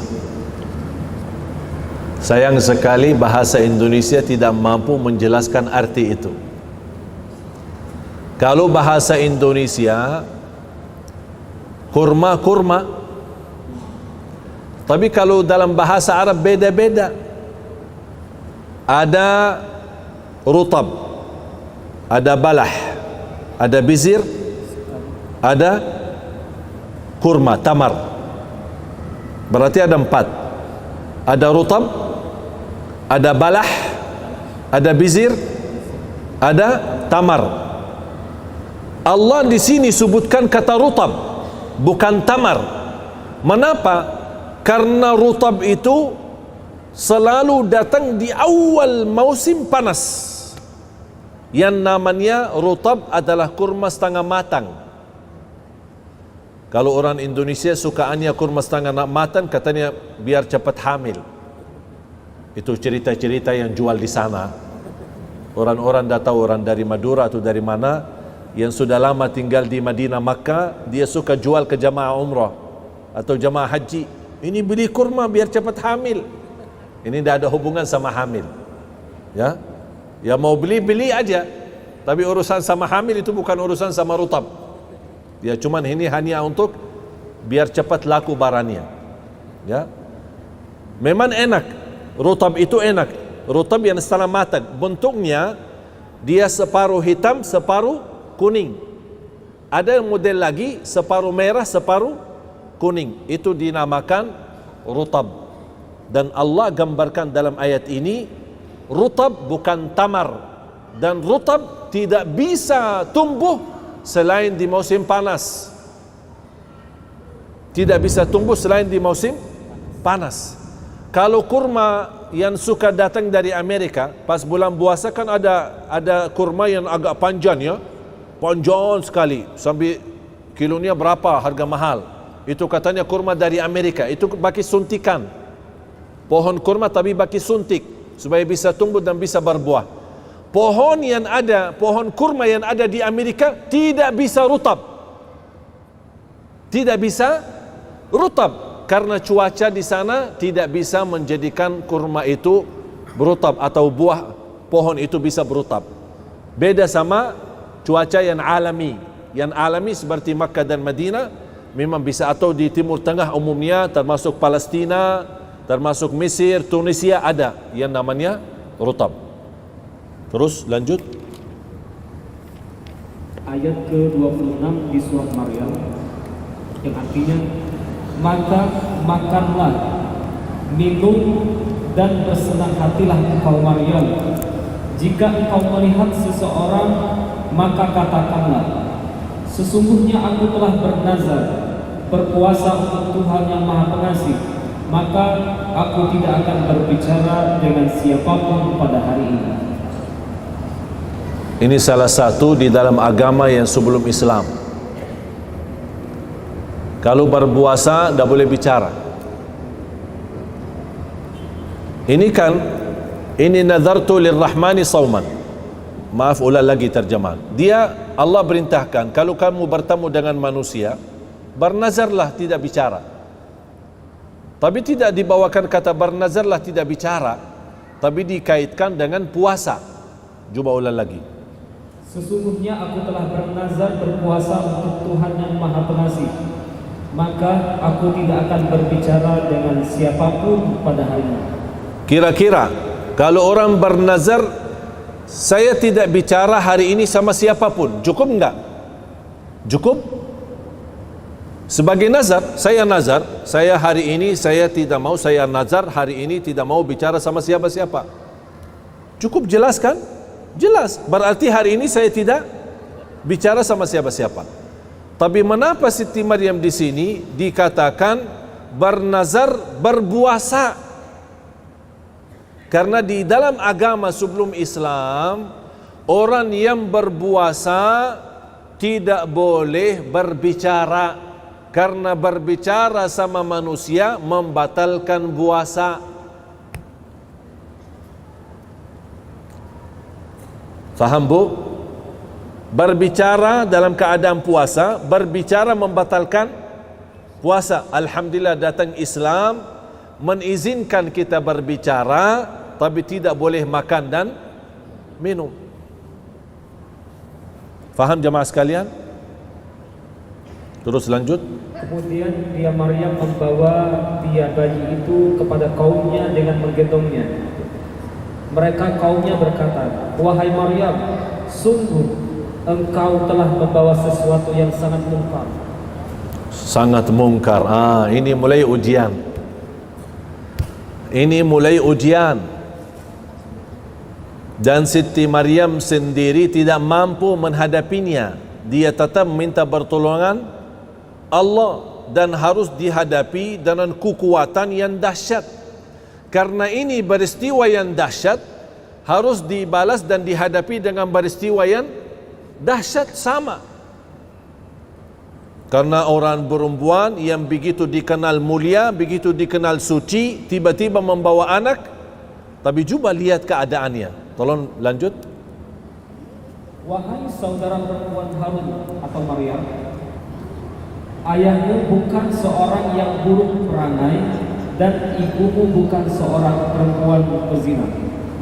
Sayang sekali bahasa Indonesia tidak mampu menjelaskan arti itu. Kalau bahasa Indonesia kurma, kurma. Tapi kalau dalam bahasa Arab beda-beda. Ada rutab, ada balah, ada bizir, ada kurma, tamar. Berarti ada 4. Ada rutab, ada balah, ada bizir, ada tamar. Allah di sini sebutkan kata rutab, bukan tamar. Mengapa? Karena rutab itu selalu datang di awal musim panas. Yang namanya rutab adalah kurma setengah matang. Kalau orang Indonesia sukaannya kurma setengah matang, katanya biar cepat hamil. Itu cerita-cerita yang jual di sana. Orang-orang dah tahu, orang dari Madura atau dari mana yang sudah lama tinggal di Madinah, Makkah, dia suka jual ke jamaah umrah atau jamaah haji. Ini beli kurma biar cepat hamil. Ini tidak ada hubungan sama hamil. Ya, ya mau beli aja. Tapi urusan sama hamil itu bukan urusan sama rutab. Ya cuman ini hanya untuk biar cepat laku barangnya. Ya, memang enak. Rutab itu enak. Rutab yang setengah matang. Bentuknya dia separuh hitam, separuh kuning. Ada model lagi separuh merah, separuh kuning. Itu dinamakan rutab. Dan Allah gambarkan dalam ayat ini, rutab bukan tamar, dan rutab tidak bisa tumbuh selain di musim panas. Tidak bisa tumbuh selain di musim panas. Kalau kurma yang suka datang dari Amerika pas bulan puasa kan ada kurma yang agak panjang ya, panjang sekali sampai kilonya berapa, harga mahal. Itu katanya kurma dari Amerika. Itu bagi suntikan pohon kurma, tapi bagi suntik supaya bisa tumbuh dan bisa berbuah. Pohon kurma yang ada di Amerika tidak bisa rutab. Tidak bisa rutab karena cuaca di sana tidak bisa menjadikan kurma itu berutab atau buah pohon itu bisa berutab. Beda sama cuaca yang alami. Yang alami seperti Makkah dan Madinah memang bisa, atau di Timur Tengah umumnya termasuk Palestina, termasuk Mesir, Tunisia ada yang namanya rutab. Terus lanjut. Ayat ke-26 di surat Maryam yang artinya, maka makanlah, minum dan bersenang hatilah engkau Maryam. Jika engkau melihat seseorang, maka katakanlah, sesungguhnya aku telah bernazar berpuasa untuk Tuhan yang Maha Pengasih, maka aku tidak akan berbicara dengan siapapun pada hari ini. Ini salah satu di dalam agama yang sebelum Islam. Kalau berpuasa tidak boleh bicara. Ini nazartu lirrahmani sawman. Maaf, ulang lagi terjemahan. Allah berintahkan kalau kamu bertemu dengan manusia, bernazarlah tidak bicara. Tapi tidak dibawakan kata bernazarlah tidak bicara, tapi dikaitkan dengan puasa. Coba ulang lagi. Sesungguhnya aku telah bernazar berpuasa untuk Tuhan yang Maha Pengasih, maka aku tidak akan berbicara dengan siapapun pada hari ini. Kira-kira kalau orang bernazar, saya tidak bicara hari ini sama siapapun, cukup enggak? Cukup? Sebagai nazar, saya hari ini saya tidak mau, saya nazar hari ini tidak mau bicara sama siapa-siapa. Cukup jelas kan? Jelas. Berarti hari ini saya tidak bicara sama siapa-siapa. Tapi mengapa Siti Maryam di sini dikatakan bernazar berpuasa? Karena di dalam agama sebelum Islam, orang yang berpuasa tidak boleh berbicara, karena berbicara sama manusia membatalkan puasa. Faham bu? Berbicara dalam keadaan puasa, berbicara membatalkan puasa. Alhamdulillah datang Islam mengizinkan kita berbicara, tapi tidak boleh makan dan minum. Faham jemaah sekalian? Terus lanjut. Kemudian dia Maryam membawa dia bayi itu kepada kaumnya dengan menggendongnya. Mereka kaumnya berkata, wahai Maryam, sungguh engkau telah membawa sesuatu yang sangat mungkar. Sangat mungkar. Ini mulai ujian. Ini mulai ujian. Dan Siti Maryam sendiri tidak mampu menghadapinya. Dia tetap minta pertolongan Allah dan harus dihadapi dengan kekuatan yang dahsyat. Karena ini peristiwa yang dahsyat, harus dibalas dan dihadapi dengan peristiwa yang dahsyat sama. Karena orang perempuan yang begitu dikenal mulia, begitu dikenal suci, tiba-tiba membawa anak, tapi coba lihat keadaannya. Tolong lanjut. Wahai saudara perempuan Harun atau Maryam, ayahmu bukan seorang yang buruk perangai, dan ibumu bukan seorang perempuan pezina.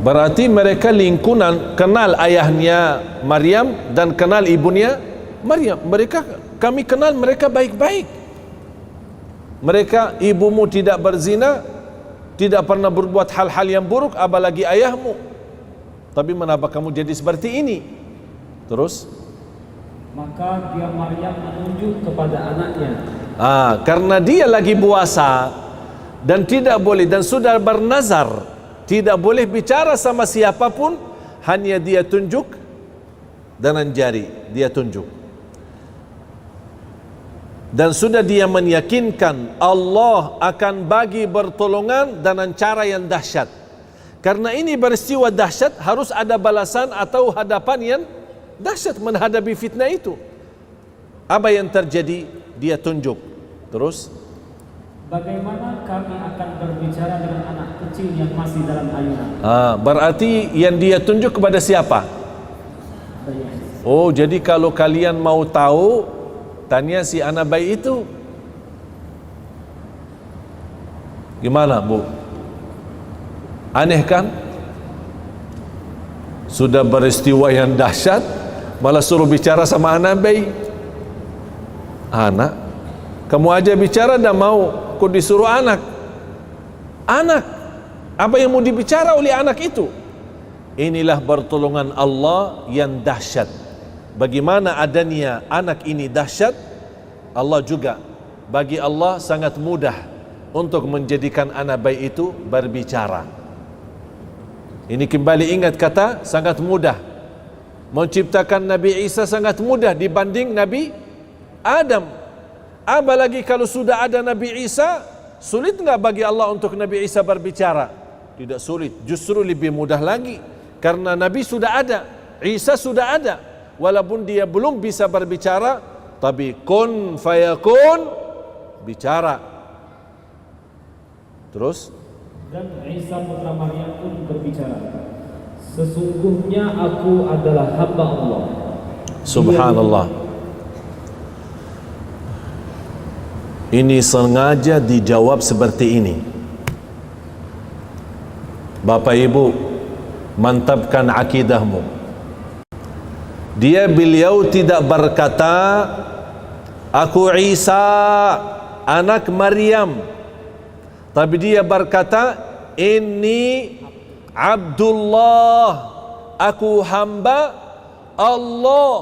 Berarti mereka lingkungan kenal ayahnya Maryam dan kenal ibunya Maryam. Kami kenal mereka baik-baik. Mereka, ibumu tidak berzina, tidak pernah berbuat hal-hal yang buruk, apalagi ayahmu. Tapi mengapa kamu jadi seperti ini? Terus? Maka dia Maryam menunjuk kepada anaknya. Karena dia lagi puasa, dan tidak boleh, dan sudah bernazar tidak boleh bicara sama siapapun, hanya dia tunjuk dengan jari, dia tunjuk. Dan sudah dia meyakinkan Allah akan bagi pertolongan dengan cara yang dahsyat. Karena ini peristiwa dahsyat, harus ada balasan atau hadapan yang dahsyat menghadapi fitnah itu. Apa yang terjadi? Dia tunjuk. Terus, bagaimana kami akan berbicara dengan anak kecil yang masih dalam ayunan? Berarti yang dia tunjuk kepada siapa? Oh, jadi kalau kalian mau tahu, tanya si anak bayi itu. Gimana, Bu? Aneh kan? Sudah peristiwa yang dahsyat, malah suruh bicara sama anak bayi. Anak, kamu aja bicara dah mau, kok disuruh anak? Anak, apa yang mau dibicara oleh anak itu? Inilah pertolongan Allah yang dahsyat. Bagaimana adanya anak ini dahsyat, Allah juga, bagi Allah sangat mudah untuk menjadikan anak bayi itu berbicara. Ini kembali ingat kata sangat mudah. Menciptakan Nabi Isa sangat mudah dibanding Nabi Adam. Apalagi kalau sudah ada Nabi Isa, sulit enggak bagi Allah untuk Nabi Isa berbicara? Tidak sulit, justru lebih mudah lagi. Karena Nabi sudah ada, Isa sudah ada. Walaupun dia belum bisa berbicara, tapi kun fayakun, bicara. Terus, dan Isa putra Maryam pun berbicara, sesungguhnya aku adalah hamba Allah. Subhanallah. Ini sengaja dijawab seperti ini. Bapak Ibu, mantapkan akidahmu. Beliau tidak berkata, aku Isa anak Maryam, tapi dia berkata, ini Abdullah, aku hamba Allah.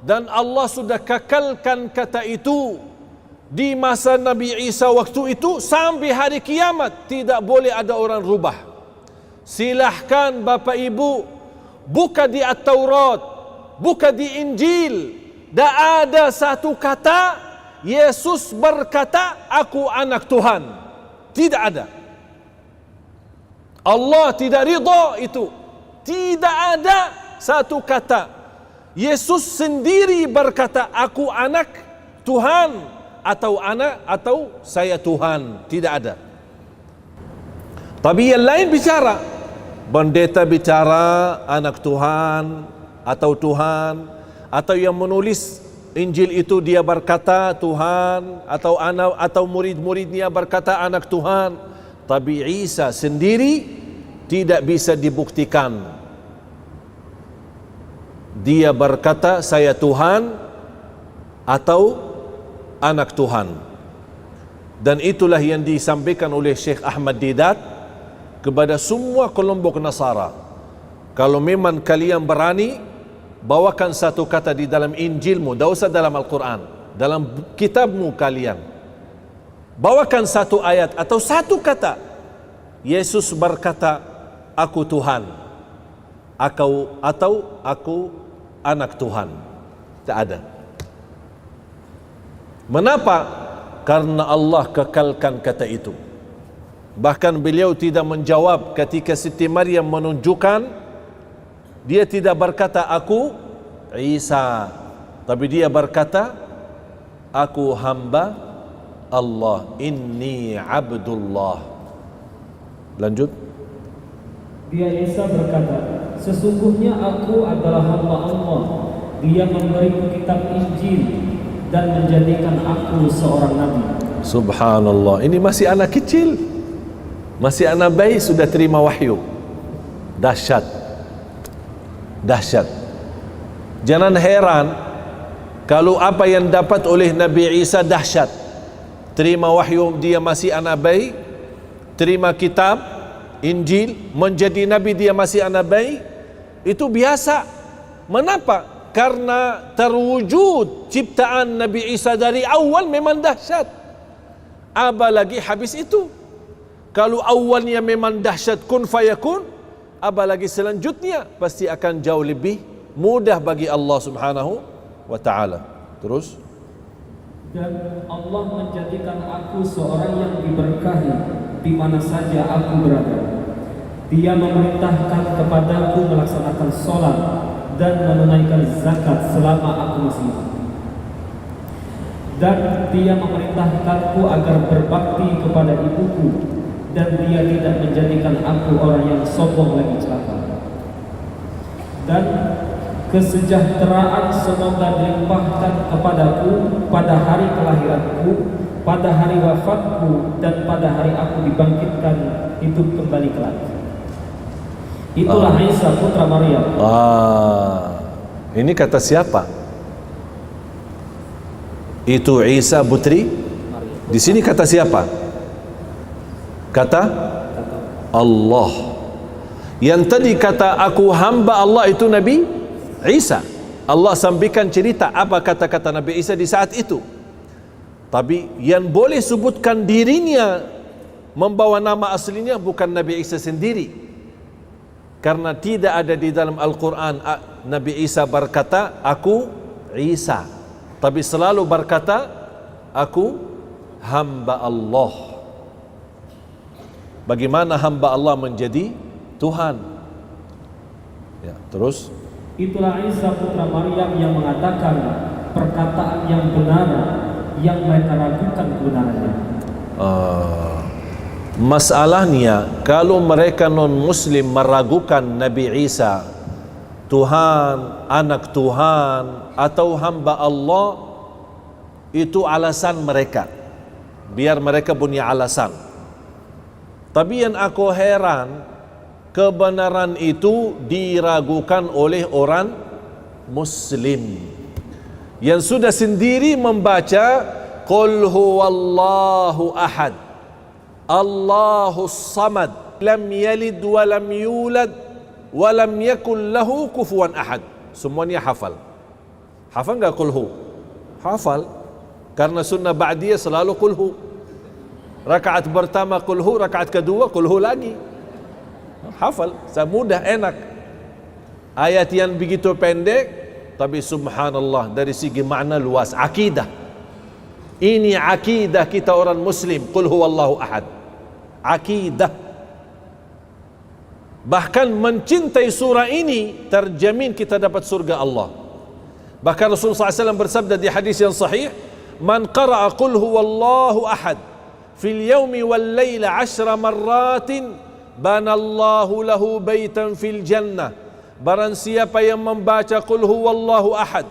Dan Allah sudah kekalkan kata itu di masa Nabi Isa waktu itu sampai hari kiamat. Tidak boleh ada orang rubah. Silahkan Bapak Ibu buka di At-Taurat, buka di Injil, tidak ada satu kata Yesus berkata aku anak Tuhan. Tidak ada. Allah tidak ridha itu. Tidak ada satu kata Yesus sendiri berkata aku anak Tuhan, atau anak, atau saya Tuhan. Tidak ada. Tapi yang lain bicara, pendeta bicara anak Tuhan atau Tuhan, atau yang menulis Injil itu dia berkata Tuhan, atau anak, atau murid-muridnya berkata anak Tuhan. Tapi Isa sendiri tidak bisa dibuktikan. Dia berkata saya Tuhan atau anak Tuhan. Dan itulah yang disampaikan oleh Syekh Ahmad Didat kepada semua kelompok Nasara. Kalau memang kalian berani, bawakan satu kata di dalam Injilmu, tidak usah dalam Al-Quran, dalam kitabmu kalian, bawakan satu ayat atau satu kata Yesus berkata aku Tuhan, atau aku anak Tuhan. Tak ada. Mengapa? Karena Allah kekalkan kata itu. Bahkan beliau tidak menjawab ketika Siti Maryam menunjukkan. Dia tidak berkata aku Isa, tapi dia berkata aku hamba Allah, inni abdullah. Lanjut. Dia Isa berkata, sesungguhnya aku adalah hamba Allah. Dia memberiku kitab Injil dan menjadikan aku seorang nabi. Subhanallah, ini masih anak kecil, masih anak bayi sudah terima wahyu. Dahsyat, dahsyat. Jangan heran kalau apa yang dapat oleh Nabi Isa dahsyat. Terima wahyu dia masih anak bayi, terima kitab Injil, menjadi nabi dia masih anak bayi, itu biasa. Mengapa? Karena terwujud ciptaan Nabi Isa dari awal memang dahsyat. Apalagi habis itu Kalau awalnya memang dahsyat kun fayakun, apalagi selanjutnya pasti akan jauh lebih mudah bagi Allah Subhanahu wa taala. Terus, dan Allah menjadikan aku seorang yang diberkahi di mana saja aku berada. Dia memerintahkan kepadaku melaksanakan sholat dan menunaikan zakat selama aku masih hidup. Dan dia memerintahkanku agar berbakti kepada ibuku, dan dia tidak menjadikan aku orang yang sombong lagi celaka. Dan kesejahteraan semoga dilimpahkan kepadaku pada hari kelahiranku, pada hari wafatku, dan pada hari aku dibangkitkan hidup kembali kelak. Itulah Isa putra Maryam. Ini kata siapa? Itu Isa putri Maryam. Di sini kata siapa? Kata Allah. Yang tadi kata aku hamba Allah itu Nabi Isa. Allah sampaikan cerita apa kata-kata Nabi Isa di saat itu. Tapi yang boleh sebutkan dirinya membawa nama aslinya bukan Nabi Isa sendiri. Karena tidak ada di dalam Al-Quran Nabi Isa berkata aku Isa, tapi selalu berkata aku hamba Allah. Bagaimana hamba Allah menjadi Tuhan? Ya, terus itulah Isa putra Maryam yang mengatakan perkataan yang benar yang mereka ragukan kebenarannya. Masalahnya kalau mereka non-muslim meragukan Nabi Isa Tuhan, anak Tuhan atau hamba Allah, itu alasan mereka, biar mereka punya alasan. Tapi yang aku heran, kebenaran itu diragukan oleh orang muslim yang sudah sendiri membaca Qul huwallahu ahad Allahus samad lam yalid wa lam yulad wa lam yakul lahu kufuwan ahad. Semuanya hafal. Hafal enggak Qul hu? Hafal. Karena sunnah ba'diyah selalu Qul hu. Rakaat pertama Qul hu, rakaat kedua Qul hu lagi. Hafal, mudah, enak. Ayat yang begitu pendek tapi subhanallah dari segi makna luas. Akidah. Ini akidah kita orang muslim. Qul huwallahu ahad. Akidah. Bahkan mencintai surah ini terjamin kita dapat surga Allah. Bahkan Rasulullah SAW bersabda di hadis yang sahih, man qara'a qul huwallahu ahad fil yawmi wal layla 10 marratin banallahu lahu baitan fil jannah. Barang siapa yang membaca qul huwallahu ahad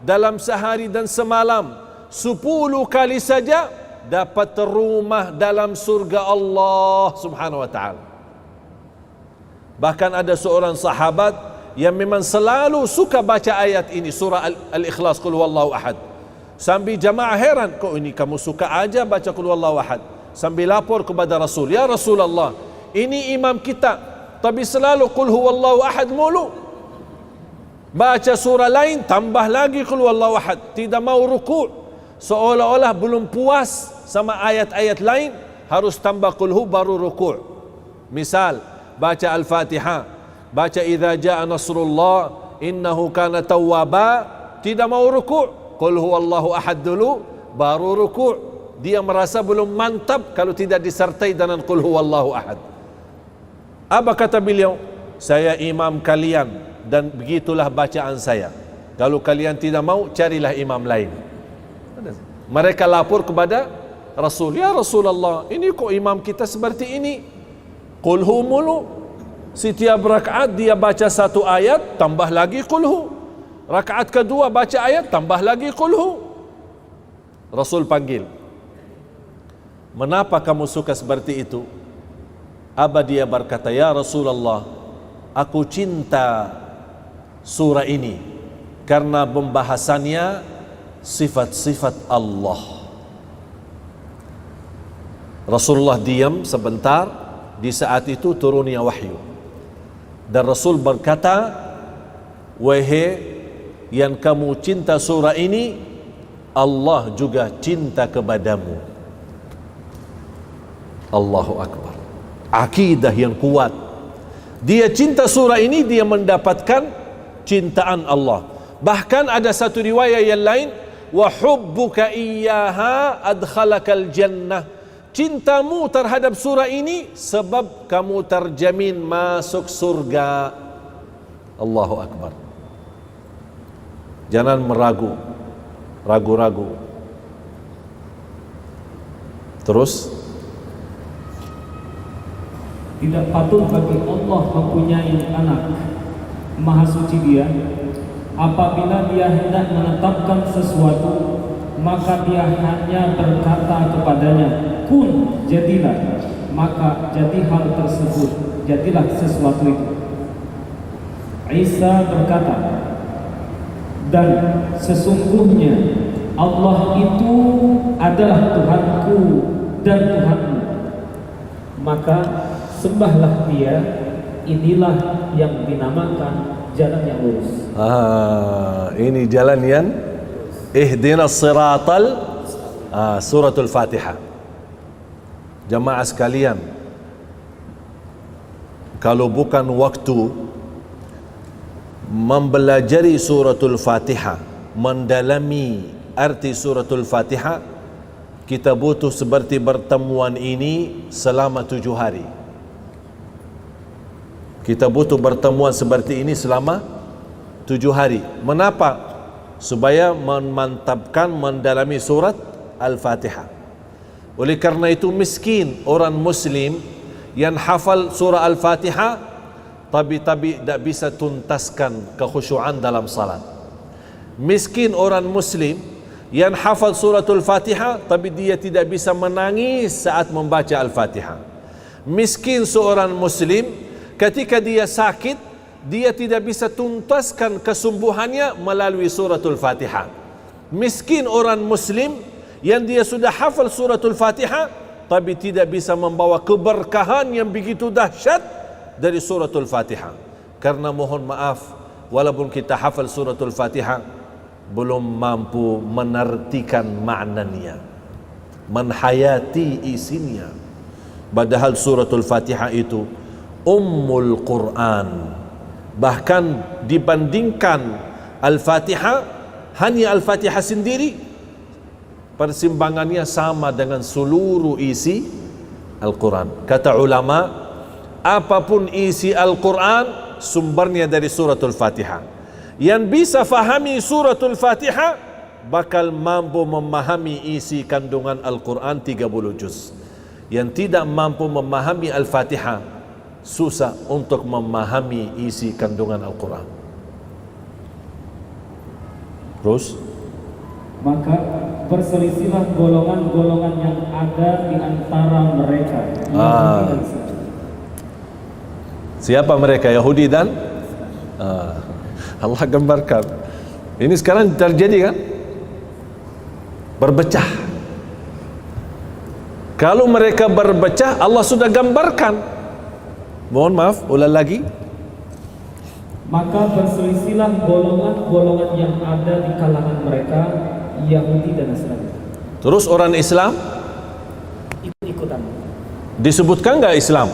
dalam sehari dan semalam 10 kali saja, dapat rumah dalam surga Allah Subhanahu wa ta'ala. Bahkan ada seorang sahabat yang memang selalu suka baca ayat ini, surah Al-Ikhlas, Qul huwallahu ahad. Sambil jamaah heran, kok ini kamu suka aja baca Qul huwallahu ahad. Sambil lapor kepada Rasul, ya Rasulullah, ini imam kita, tapi selalu Qul huwallahu ahad mulu. Baca surah lain, tambah lagi Qul huwallahu ahad. Tidak mau ruku', seolah-olah belum puas sama ayat-ayat lain, harus tambah Qul hu baru ruku'. Misal, baca Al-Fatihah, baca idza jaa nasrullah innahu kana tawwaba, tidak mau ruku', Qul huwallahu ahad dulu baru ruku'. Dia merasa belum mantap kalau tidak disertai dengan Qul huwallahu ahad. Apa kata beliau? Saya imam kalian dan begitulah bacaan saya. Kalau kalian tidak mau, carilah imam lain. Mereka lapor kepada Rasul, ya Rasulullah, ini kok imam kita seperti ini, Qul hu mulu. Setiap rakaat dia baca satu ayat, tambah lagi Qul hu. Rakaat kedua baca ayat, tambah lagi Qul hu. Rasul panggil, kenapa kamu suka seperti itu? Apa dia berkata, ya Rasulullah, aku cinta surah ini karena pembahasannya sifat-sifat Allah. Rasulullah diam sebentar. Di saat itu turunnya wahyu, dan Rasul berkata, wahai yang kamu cinta surah ini, Allah juga cinta kepadamu. Allahu Akbar. akidah yang kuat. Dia cinta surah ini, dia mendapatkan cintaan Allah. Bahkan ada satu riwayat yang lain, wa hubbuka iyyaha adkhalakal jannah. Cintamu terhadap surah ini sebab kamu terjamin masuk surga. Allahu Akbar. Jangan ragu-ragu. Terus, tidak patut bagi Allah mempunyai anak. Maha suci Dia. Apabila Dia hendak menetapkan sesuatu, maka Dia hanya berkata kepadanya, kun, jadilah. Maka jadi hal tersebut, jadilah sesuatu itu. Isa berkata, dan sesungguhnya Allah itu adalah Tuhanku dan Tuhanmu, maka sembahlah Dia. Inilah yang dinamakan jalan yang lurus. Ini jalan yang ihdinas siratal suratul Fatihah. Jamaah sekalian, kalau bukan waktu mempelajari suratul Fatihah, mendalami arti suratul Fatihah, kita butuh seperti pertemuan ini selama 7 hari. Kita butuh pertemuan seperti ini selama 7 hari. Mengapa? Supaya memantapkan mendalami surat Al-Fatihah. Oleh karena itu, miskin orang Muslim yang hafal surah Al-Fatihah tapi tidak bisa tuntaskan kekhusyuan dalam salat. Miskin orang Muslim yang hafal suratul Fatihah tapi dia tidak bisa menangis saat membaca Al-Fatihah. Miskin seorang Muslim ketika dia sakit, dia tidak bisa tuntaskan kesembuhannya melalui suratul Fatihah. Miskin orang Muslim yang dia sudah hafal suratul Fatihah tapi tidak bisa membawa keberkahan yang begitu dahsyat dari suratul Fatihah. Karena mohon maaf, walaupun kita hafal suratul Fatihah, belum mampu menartikan maknanya, menhayati isinya. Padahal suratul Fatihah itu Ummul Quran. Bahkan dibandingkan Al-Fatihah, hanya Al-Fatihah sendiri persimbangannya sama dengan seluruh isi Al-Quran. Kata ulama, apapun isi Al-Quran sumbernya dari suratul Fatihah. Yang bisa fahami suratul Fatihah bakal mampu memahami isi kandungan Al-Quran 30 juz. Yang tidak mampu memahami Al-Fatihah susah untuk memahami isi kandungan Al-Quran. Terus, maka berselisihlah golongan-golongan yang ada di antara mereka. Siapa mereka? Yahudi dan Allah gambarkan. Ini sekarang terjadi kan? Berpecah. Kalau mereka berpecah, Allah sudah gambarkan. Mohon maaf, ulang lagi. Maka berselisihlah golongan-golongan yang ada di kalangan mereka, Yahudi dan Nasrani. Terus orang Islam Ikut-ikutan. disebutkan enggak Islam?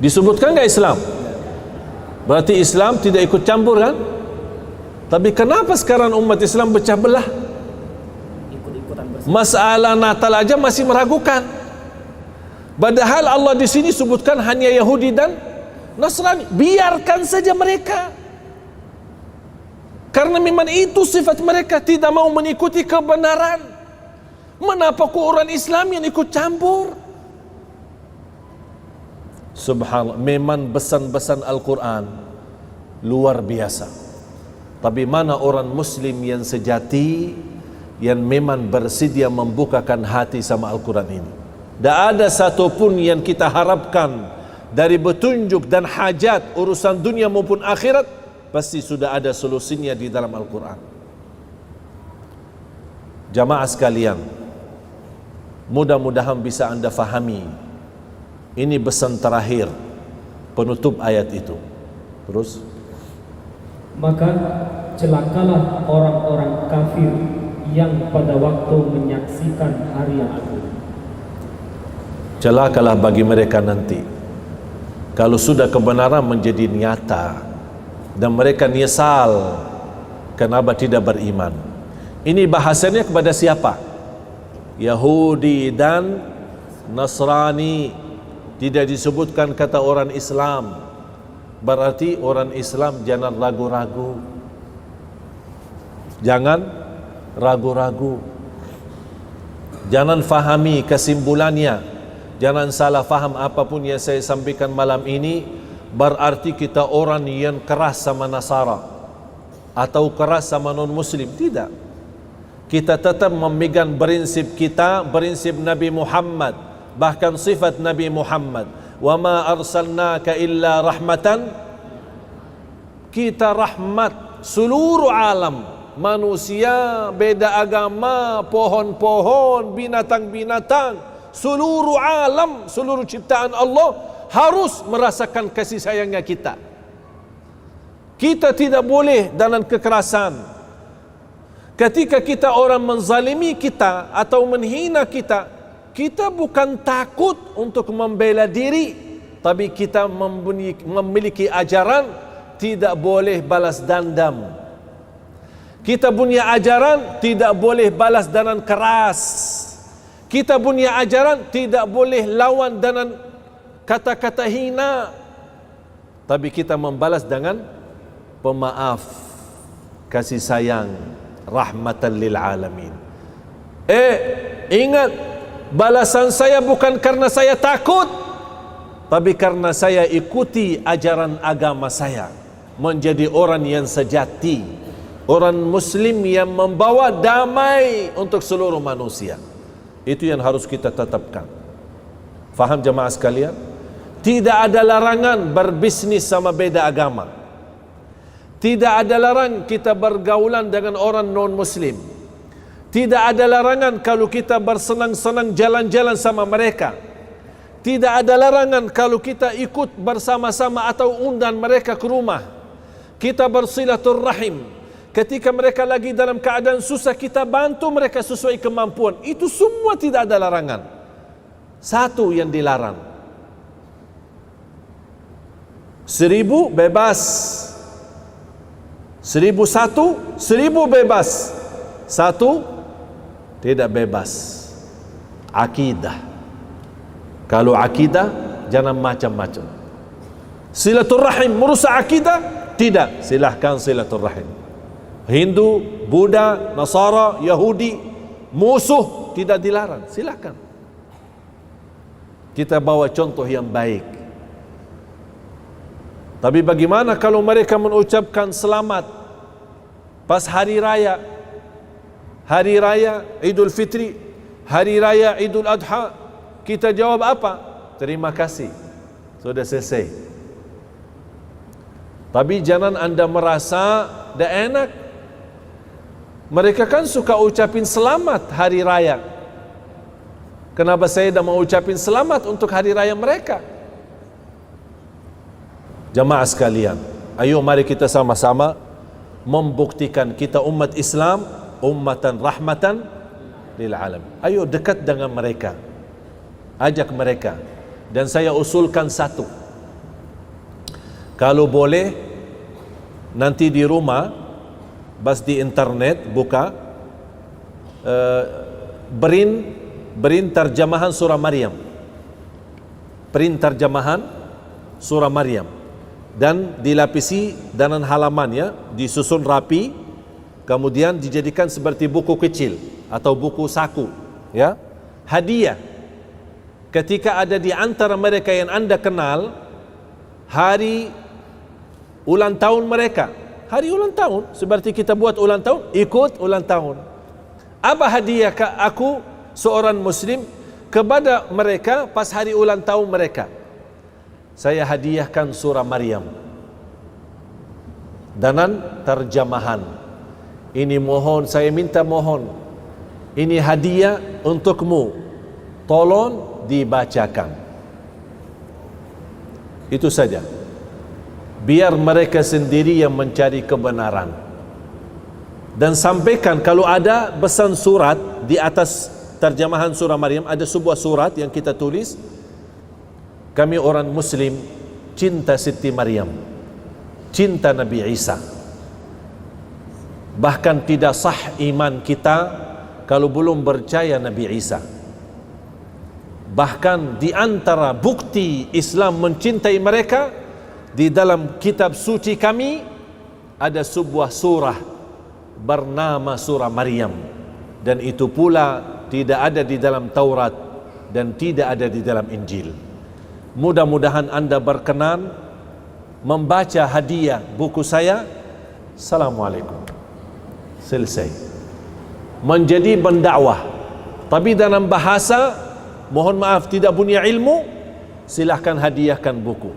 Disebutkan enggak Islam? Berarti Islam tidak ikut campur kan? Tapi kenapa sekarang umat Islam pecah belah? Ikut-ikutan Masalah Natal aja masih meragukan. Padahal Allah di sini sebutkan hanya Yahudi dan Nasrani. Biarkan saja mereka. Karena memang itu sifat mereka, tidak mau mengikuti kebenaran. Mengapa kok orang Islam yang ikut campur? Subhanallah, memang pesan-pesan Al-Quran luar biasa. Tapi mana orang Muslim yang sejati, yang memang bersedia membukakan hati sama Al-Quran ini? Tak ada satupun yang kita harapkan dari petunjuk dan hajat urusan dunia maupun akhirat, pasti sudah ada solusinya di dalam Al-Quran. Jamaah sekalian, mudah-mudahan bisa anda fahami. Ini pesan terakhir penutup ayat itu. Terus, maka celakalah orang-orang kafir yang pada waktu menyaksikan hari yang agung. celakalah bagi mereka nanti kalau sudah kebenaran menjadi nyata dan mereka nyesal kenapa tidak beriman. Ini bahasanya kepada siapa? Yahudi dan Nasrani. Tidak disebutkan kata orang Islam. Berarti orang Islam jangan ragu-ragu. Jangan ragu-ragu. Jangan fahami kesimpulannya. Jangan salah faham apapun yang saya sampaikan malam ini berarti kita orang yang keras sama Nasara atau keras sama non-Muslim. Tidak. Kita tetap memegang prinsip kita, prinsip Nabi Muhammad, bahkan sifat Nabi Muhammad. Wa ma arsalnaka illa rahmatan. Kita rahmat seluruh alam. Manusia, beda agama, pohon-pohon, binatang-binatang, seluruh alam, seluruh ciptaan Allah harus merasakan kasih sayangnya kita. Kita tidak boleh dalam kekerasan. Ketika kita orang menzalimi kita atau menghina kita, kita bukan takut untuk membela diri, tapi kita memiliki ajaran tidak boleh balas dendam. Kita punya ajaran tidak boleh balas dengan keras. Kita punya ajaran tidak boleh lawan dengan kata-kata hina, tapi kita membalas dengan pemaaf, kasih sayang, rahmatan lil alamin. Ingat, balasan saya bukan karena saya takut, tapi karena saya ikuti ajaran agama saya, menjadi orang yang sejati, orang muslim yang membawa damai untuk seluruh manusia. Itu yang harus kita tetapkan. Faham jemaah sekalian? Tidak ada larangan berbisnis sama beda agama. Tidak ada larangan kita bergaulan dengan orang non-muslim. Tidak ada larangan kalau kita bersenang-senang jalan-jalan sama mereka. Tidak ada larangan kalau kita ikut bersama-sama atau undang mereka ke rumah. Kita bersilaturrahim. Ketika mereka lagi dalam keadaan susah, kita bantu mereka sesuai kemampuan. Itu semua tidak ada larangan. Satu yang dilarang. 1000 bebas. 1001, 1000 bebas. 1 tidak bebas. Akidah. Kalau akidah, jangan macam-macam. Silaturrahim merusak akidah? Tidak. Silahkan silaturrahim. Hindu, Buddha, Nasara, Yahudi, musuh tidak dilarang, silakan. Kita bawa contoh yang baik. Tapi bagaimana kalau mereka mengucapkan selamat pas hari raya? Hari raya Idul Fitri, hari raya Idul Adha, kita jawab apa? Terima kasih, sudah selesai. Tapi jangan anda merasa dah enak. Mereka kan suka ucapin selamat hari raya. Kenapa saya dah mau ucapin selamat untuk hari raya mereka? Jamaah sekalian, ayo mari kita sama-sama membuktikan kita umat Islam, ummatan rahmatan lil alam. Ayo dekat dengan mereka, ajak mereka. Dan saya usulkan satu, kalau boleh nanti di rumah, bas di internet buka berin terjemahan surah Maryam, print terjemahan surah Maryam, dan dilapisi dengan halamannya, disusun rapi, kemudian dijadikan seperti buku kecil atau buku saku, ya, hadiah. Ketika ada di antara mereka yang anda kenal hari ulang tahun mereka, hari ulang tahun, seperti kita buat ulang tahun, ikut ulang tahun. Apa hadiah aku seorang muslim kepada mereka pas hari ulang tahun mereka? Saya hadiahkan surah Maryam dengan terjemahan. Ini mohon, saya minta mohon, ini hadiah untukmu, tolong dibacakan. Itu saja. Biar mereka sendiri yang mencari kebenaran. Dan sampaikan kalau ada pesan surat di atas terjemahan surah Maryam, ada sebuah surat yang kita tulis, kami orang Muslim cinta Siti Maryam, cinta Nabi Isa. Bahkan tidak sah iman kita kalau belum percaya Nabi Isa. Bahkan di antara bukti Islam mencintai mereka, di dalam kitab suci kami ada sebuah surah bernama surah Maryam, dan itu pula tidak ada di dalam Taurat dan tidak ada di dalam Injil. Mudah-mudahan anda berkenan membaca hadiah buku saya. Assalamualaikum. Selesai. Menjadi pendakwah, tapi dalam bahasa, mohon maaf, tidak punya ilmu, silahkan hadiahkan buku.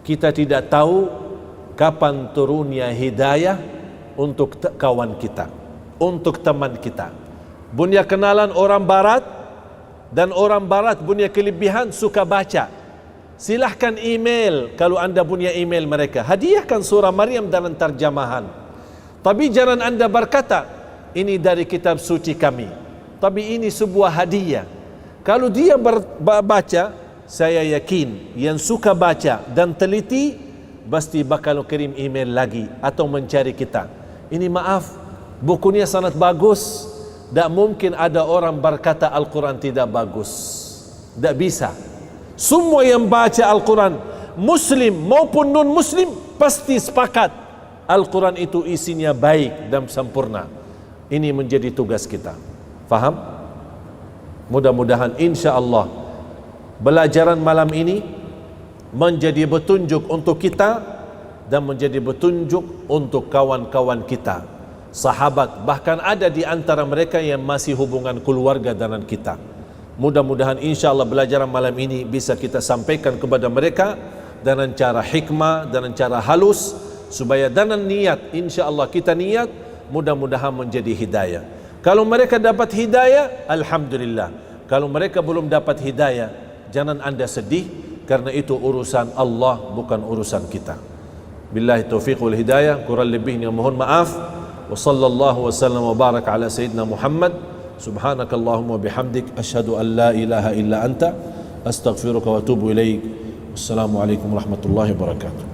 Kita tidak tahu kapan turunnya hidayah untuk kawan kita, untuk teman kita. Punya kenalan orang barat, dan orang barat punya kelebihan suka baca. Silahkan email, kalau anda punya email mereka, hadiahkan surah Maryam dalam terjemahan. Tapi jangan anda berkata, ini dari kitab suci kami, tapi ini sebuah hadiah. Kalau dia baca, saya yakin yang suka baca dan teliti pasti bakal kirim email lagi atau mencari kita. Ini maaf, bukunya sangat bagus. Tak mungkin ada orang berkata Al-Quran tidak bagus. Tak bisa. Semua yang baca Al-Quran, Muslim maupun non-Muslim, pasti sepakat Al-Quran itu isinya baik dan sempurna. Ini menjadi tugas kita. Faham? Mudah-mudahan insya Allah belajaran malam ini menjadi petunjuk untuk kita dan menjadi petunjuk untuk kawan-kawan kita, sahabat, bahkan ada di antara mereka yang masih hubungan keluarga dengan kita. Mudah-mudahan insya Allah belajaran malam ini bisa kita sampaikan kepada mereka dengan cara hikmah, dengan cara halus, supaya dengan niat, insya Allah kita niat, mudah-mudahan menjadi hidayah. Kalau mereka dapat hidayah, alhamdulillah. Kalau mereka belum dapat hidayah, jangan anda sedih, karena itu urusan Allah, bukan urusan kita. Billahi taufiq wal hidayah. Kurang lebihnya mohon maaf. Wa sallallahu wa sallam wa baraka ala sayyidina Muhammad. Subhanakallahumma bihamdik, asyhadu an la ilaha illa anta, astaghfiruka wa atubu ilaik. Wassalamualaikum warahmatullahi wabarakatuh.